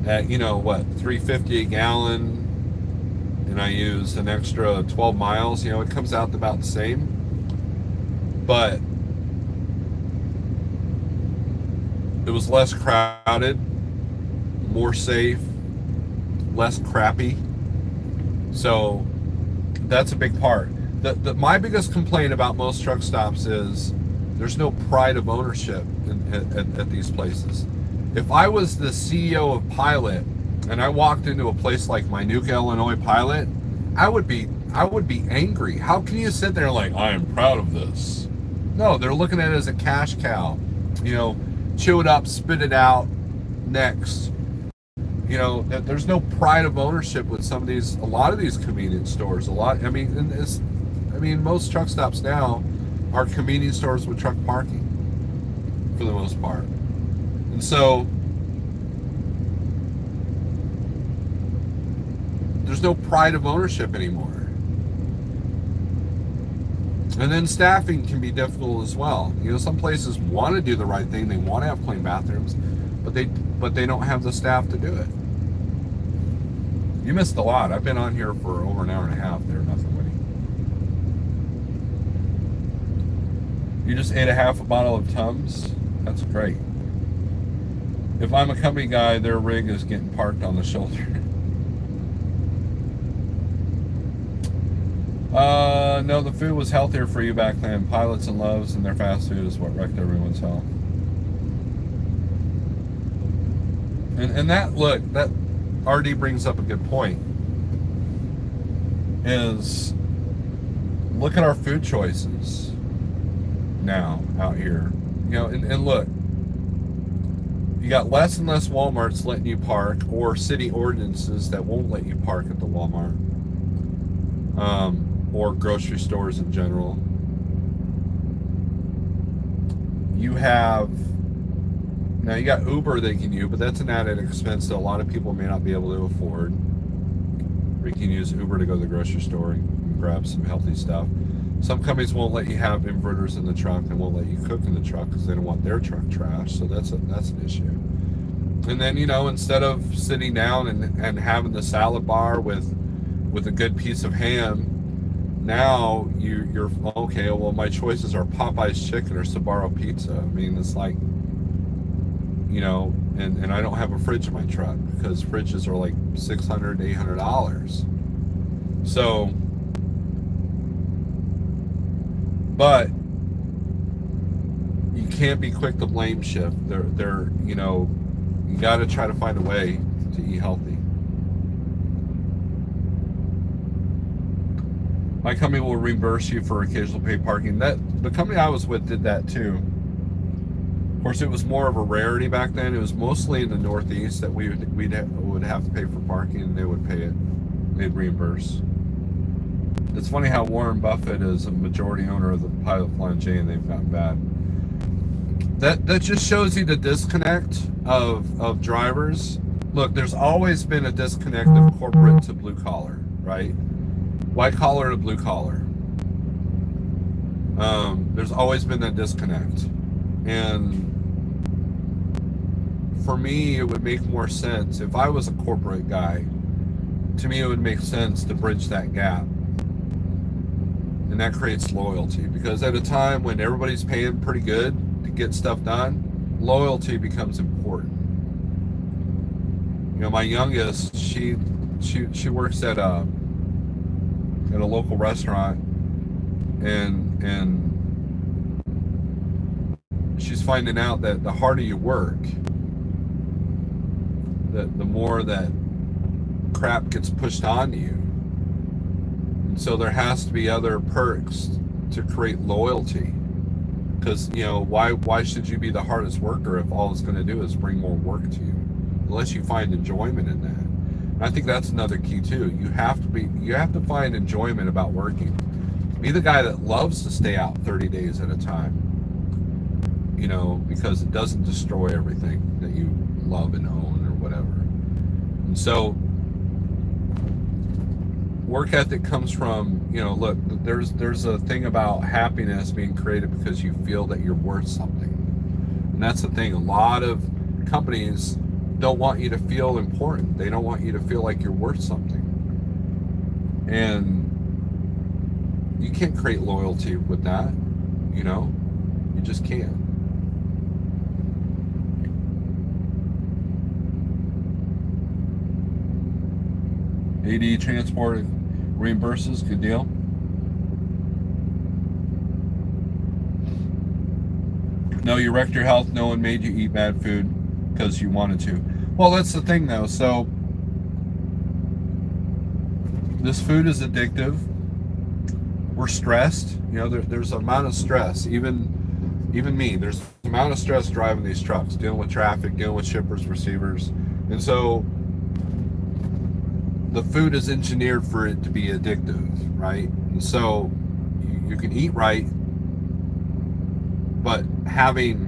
at, you know, what, $3.50 a gallon, and I use an extra 12 miles, you know, it comes out about the same. But it was less crowded, more safe, less crappy. So that's a big part. My biggest complaint about most truck stops is there's no pride of ownership at these places. If I was the CEO of Pilot and I walked into a place like Minooka, Illinois Pilot, I would be angry. How can you sit there like, I am proud of this? No, they're looking at it as a cash cow. You know, chew it up, spit it out, next. You know, there's no pride of ownership with a lot of these convenience stores. Most truck stops now are convenience stores with truck parking for the most part. And so there's no pride of ownership anymore. And then staffing can be difficult as well. You know, some places want to do the right thing. They want to have clean bathrooms, but they don't have the staff to do it. You missed a lot. I've been on here for over an hour and a half there, nothing winning. You just ate a half a bottle of Tums? That's great. If I'm a company guy, their rig is getting parked on the shoulder. No, the food was healthier for you back then. Pilots and Loves and their fast food is what wrecked everyone's health. And that, look, that RD brings up a good point. Is look at our food choices now out here. You know, and look, you got less and less Walmarts letting you park, or city ordinances that won't let you park at the Walmart, or grocery stores in general. You have now you got Uber that you can use, but that's an added expense that a lot of people may not be able to afford. Or you can use Uber to go to the grocery store and grab some healthy stuff. Some companies won't let you have inverters in the truck and won't let you cook in the truck because they don't want their truck trashed. So that's an issue. And then, you know, instead of sitting down and having the salad bar with a good piece of ham, now you're okay. Well, my choices are Popeye's chicken or Sbarro pizza. I mean, it's like, you know, and I don't have a fridge in my truck because fridges are like $600 to $800. So, but you can't be quick to blame shift. They're you know, you got to try to find a way to eat healthy. My company will reimburse you for occasional paid parking. That the company I was with did that too. Of course, it was more of a rarity back then. It was mostly in the Northeast that we would have to pay for parking, and they would pay it. They'd reimburse. It's funny how Warren Buffett is a majority owner of the Pilot Flying J, and they've gotten bad. That just shows you the disconnect of drivers. Look, there's always been a disconnect of corporate to blue collar, right? White collar to blue collar. There's always been that disconnect. And for me, it would make more sense if I was a corporate guy. To me, it would make sense to bridge that gap. And that creates loyalty, because at a time when everybody's paying pretty good to get stuff done, loyalty becomes important. You know, my youngest, she works at a local restaurant, and she's finding out that the harder you work, the more that crap gets pushed on you. And so there has to be other perks to create loyalty. Because, you know, why should you be the hardest worker if all it's going to do is bring more work to you? Unless you find enjoyment in that. And I think that's another key too. You have to find enjoyment about working. Be the guy that loves to stay out 30 days at a time. You know, because it doesn't destroy everything that you love and own or whatever. And so work ethic comes from, you know, look, there's a thing about happiness being created because you feel that you're worth something. And that's the thing. A lot of companies don't want you to feel important. They don't want you to feel like you're worth something. And you can't create loyalty with that, you know? You just can't. AD Transport reimburses, good deal. No, you wrecked your health. No one made you eat bad food because you wanted to. Well, that's the thing, though. So this food is addictive. We're stressed. You know, there's an amount of stress. Even me, there's an amount of stress driving these trucks, dealing with traffic, dealing with shippers, receivers, and so the food is engineered for it to be addictive, right? And so you can eat right, but having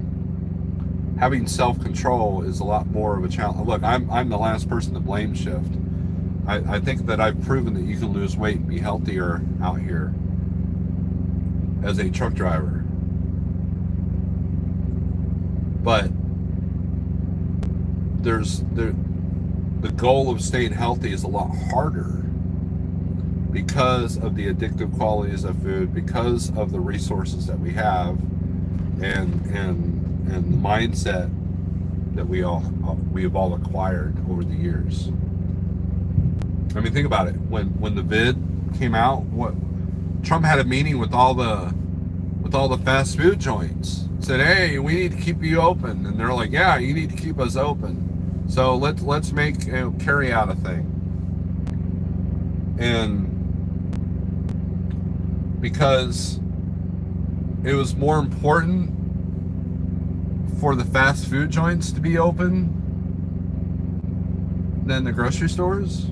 self-control is a lot more of a challenge. Look, I'm the last person to blame shift. I think that I've proven that you can lose weight and be healthier out here as a truck driver. But the goal of staying healthy is a lot harder because of the addictive qualities of food, because of the resources that we have. and the mindset that we have all acquired over the years. I mean, think about it. When the vid came out, what Trump had a meeting with all the fast food joints. Said, "Hey, we need to keep you open," and they're like, "Yeah, you need to keep us open. So let's make carry out a thing." And because it was more important for the fast food joints to be open than the grocery stores.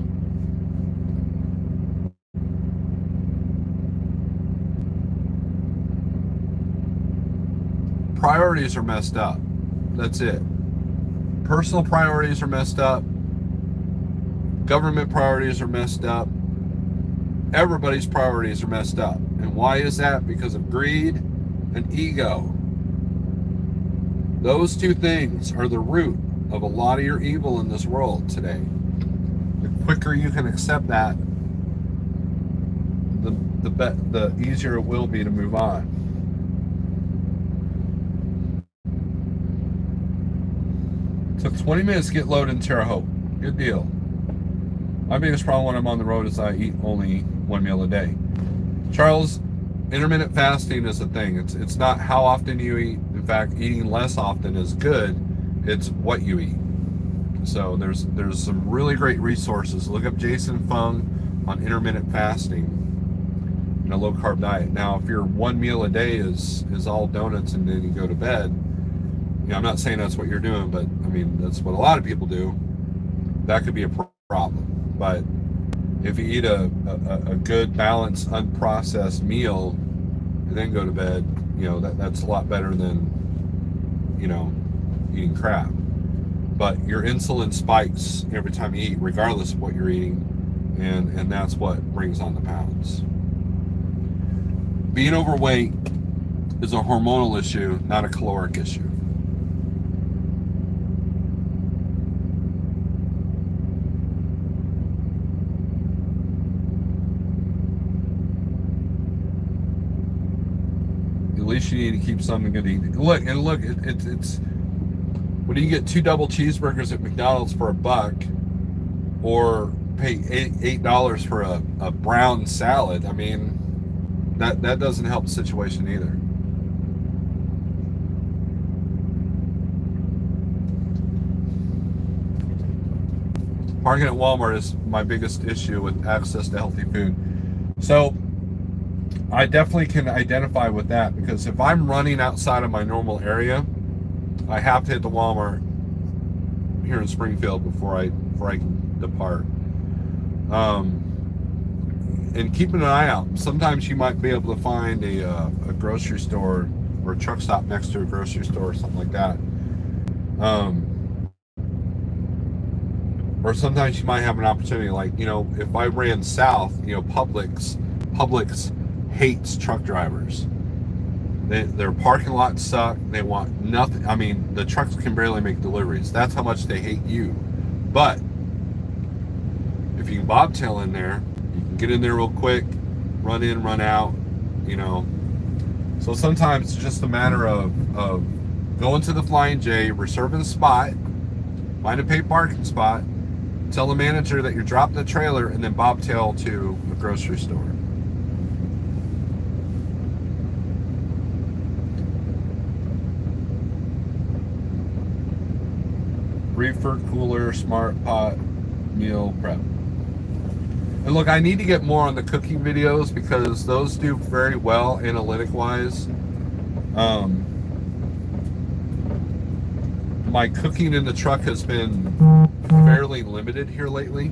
Priorities are messed up. That's it. Personal priorities are messed up. Government priorities are messed up. Everybody's priorities are messed up. And why is that? Because of greed and ego. Those two things are the root of a lot of your evil in this world today. The quicker you can accept that, the easier it will be to move on. Took 20 minutes to get loaded in Terre Haute. Good deal. My biggest problem when I'm on the road is I eat only one meal a day. Charles, intermittent fasting is a thing. It's not how often you eat. In fact, eating less often is good. It's what you eat. So there's some really great resources. Look up Jason Fung on intermittent fasting and a low carb diet. Now, if your one meal a day is all donuts and then you go to bed, I'm not saying that's what you're doing, but I mean that's what a lot of people do. That could be a problem. But if you eat a good balanced unprocessed meal and then go to bed, that's a lot better than eating crap. But your insulin spikes every time you eat, regardless of what you're eating, and that's what brings on the pounds. Being overweight is a hormonal issue, not a caloric issue. At least you need to keep something good to eat. Look, it's when you get 2 double cheeseburgers at McDonald's for $1, or pay $8 for a brown salad. I mean, that doesn't help the situation either. Parking at Walmart is my biggest issue with access to healthy food. So I definitely can identify with that, because if I'm running outside of my normal area, I have to hit the Walmart here in Springfield before I can depart. And keeping an eye out. Sometimes you might be able to find a grocery store or a truck stop next to a grocery store or something like that. Or sometimes you might have an opportunity, like, if I ran south, Publix hates truck drivers. Their parking lots suck. They want nothing. I mean, the trucks can barely make deliveries. That's how much they hate you. But if you can bobtail in there, you can get in there real quick, run in, run out, So sometimes it's just a matter of going to the Flying J, reserving a spot, find a paid parking spot, tell the manager that you're dropping the trailer, and then bobtail to a grocery store. Reefer, cooler, smart pot, meal prep. And look, I need to get more on the cooking videos, because those do very well analytic wise. My cooking in the truck has been fairly limited here lately,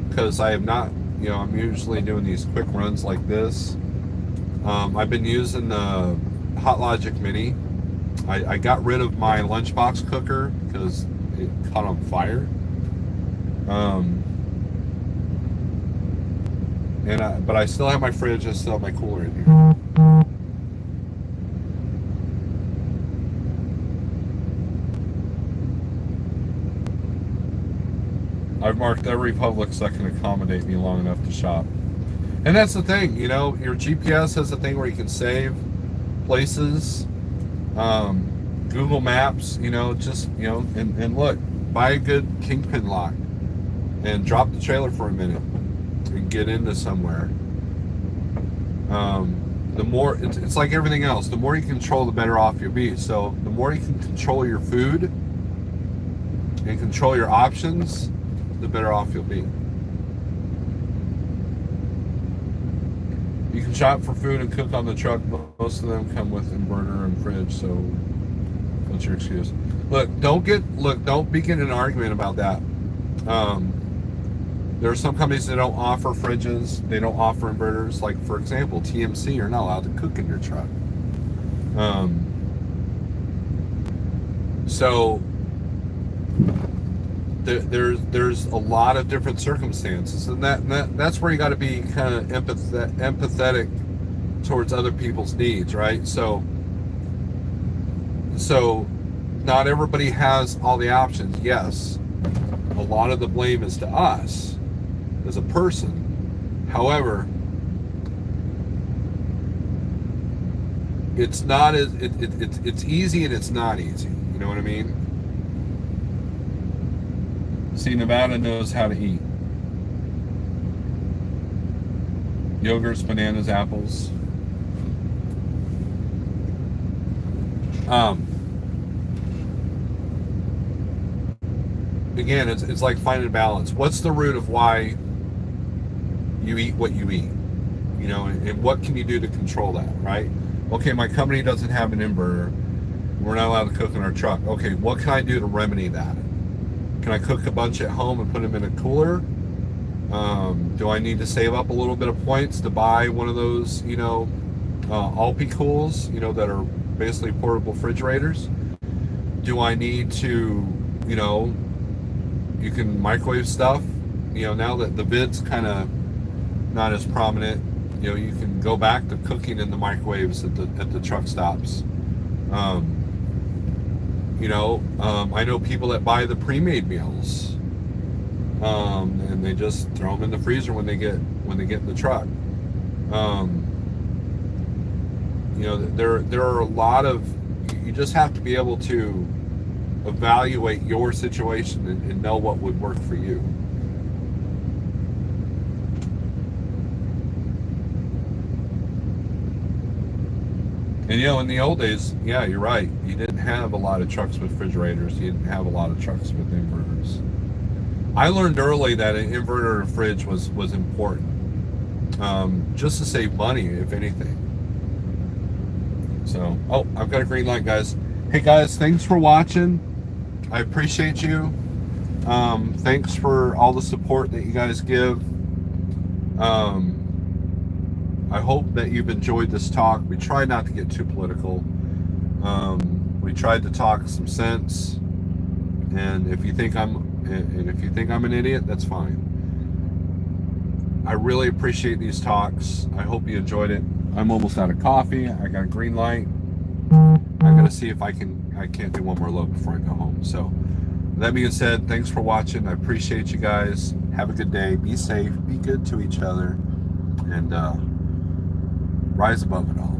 because I have not, I'm usually doing these quick runs like this. I've been using the Hot Logic Mini. I got rid of my lunchbox cooker because it caught on fire. But I still have my fridge. I still have my cooler in here. I've marked every Publix that can accommodate me long enough to shop. And that's the thing, your GPS has a thing where you can save places. Google Maps, just, and look, buy a good kingpin lock and drop the trailer for a minute and get into somewhere. The more, it's like everything else, the more you control, the better off you'll be. So the more you can control your food and control your options, the better off you'll be. You can shop for food and cook on the truck. Most of them come with inverter and fridge, so what's your excuse? Don't begin an argument about that. There are some companies that don't offer fridges, they don't offer inverters. Like, for example, TMC, you're not allowed to cook in your truck. So there's a lot of different circumstances, and that's where you got to be kind of empathetic towards other people's needs, right? So not everybody has all the options. Yes, a lot of the blame is to us as a person. However, it's not as it's easy and it's not easy. You know what I mean? See, Nevada knows how to eat. Yogurts, bananas, apples. Again, it's like finding a balance. What's the root of why you eat what you eat? And what can you do to control that, right? Okay, my company doesn't have an inverter. We're not allowed to cook in our truck. Okay, what can I do to remedy that? Can I cook a bunch at home and put them in a cooler? Do I need to save up a little bit of points to buy one of those, Alpi Cools, that are basically portable refrigerators? Do I need to, you can microwave stuff, now that the vid's kind of not as prominent, you can go back to cooking in the microwaves at the truck stops. I know people that buy the pre-made meals, and they just throw them in the freezer when they get in the truck. There are a lot of, you just have to be able to evaluate your situation and know what would work for you. And in the old days, yeah, you're right. You didn't have a lot of trucks with refrigerators. You didn't have a lot of trucks with inverters. I learned early that an inverter or fridge was important, just to save money, if anything. So, I've got a green light, guys. Hey, guys, thanks for watching. I appreciate you. Thanks for all the support that you guys give. I hope that you've enjoyed this talk. We tried not to get too political. We tried to talk some sense. And if you think I'm an idiot, that's fine. I really appreciate these talks. I hope you enjoyed it. I'm almost out of coffee. I got a green light. I gotta see if I can't do one more load before I go home. So that being said, thanks for watching. I appreciate you guys. Have a good day. Be safe. Be good to each other. And rise above it all.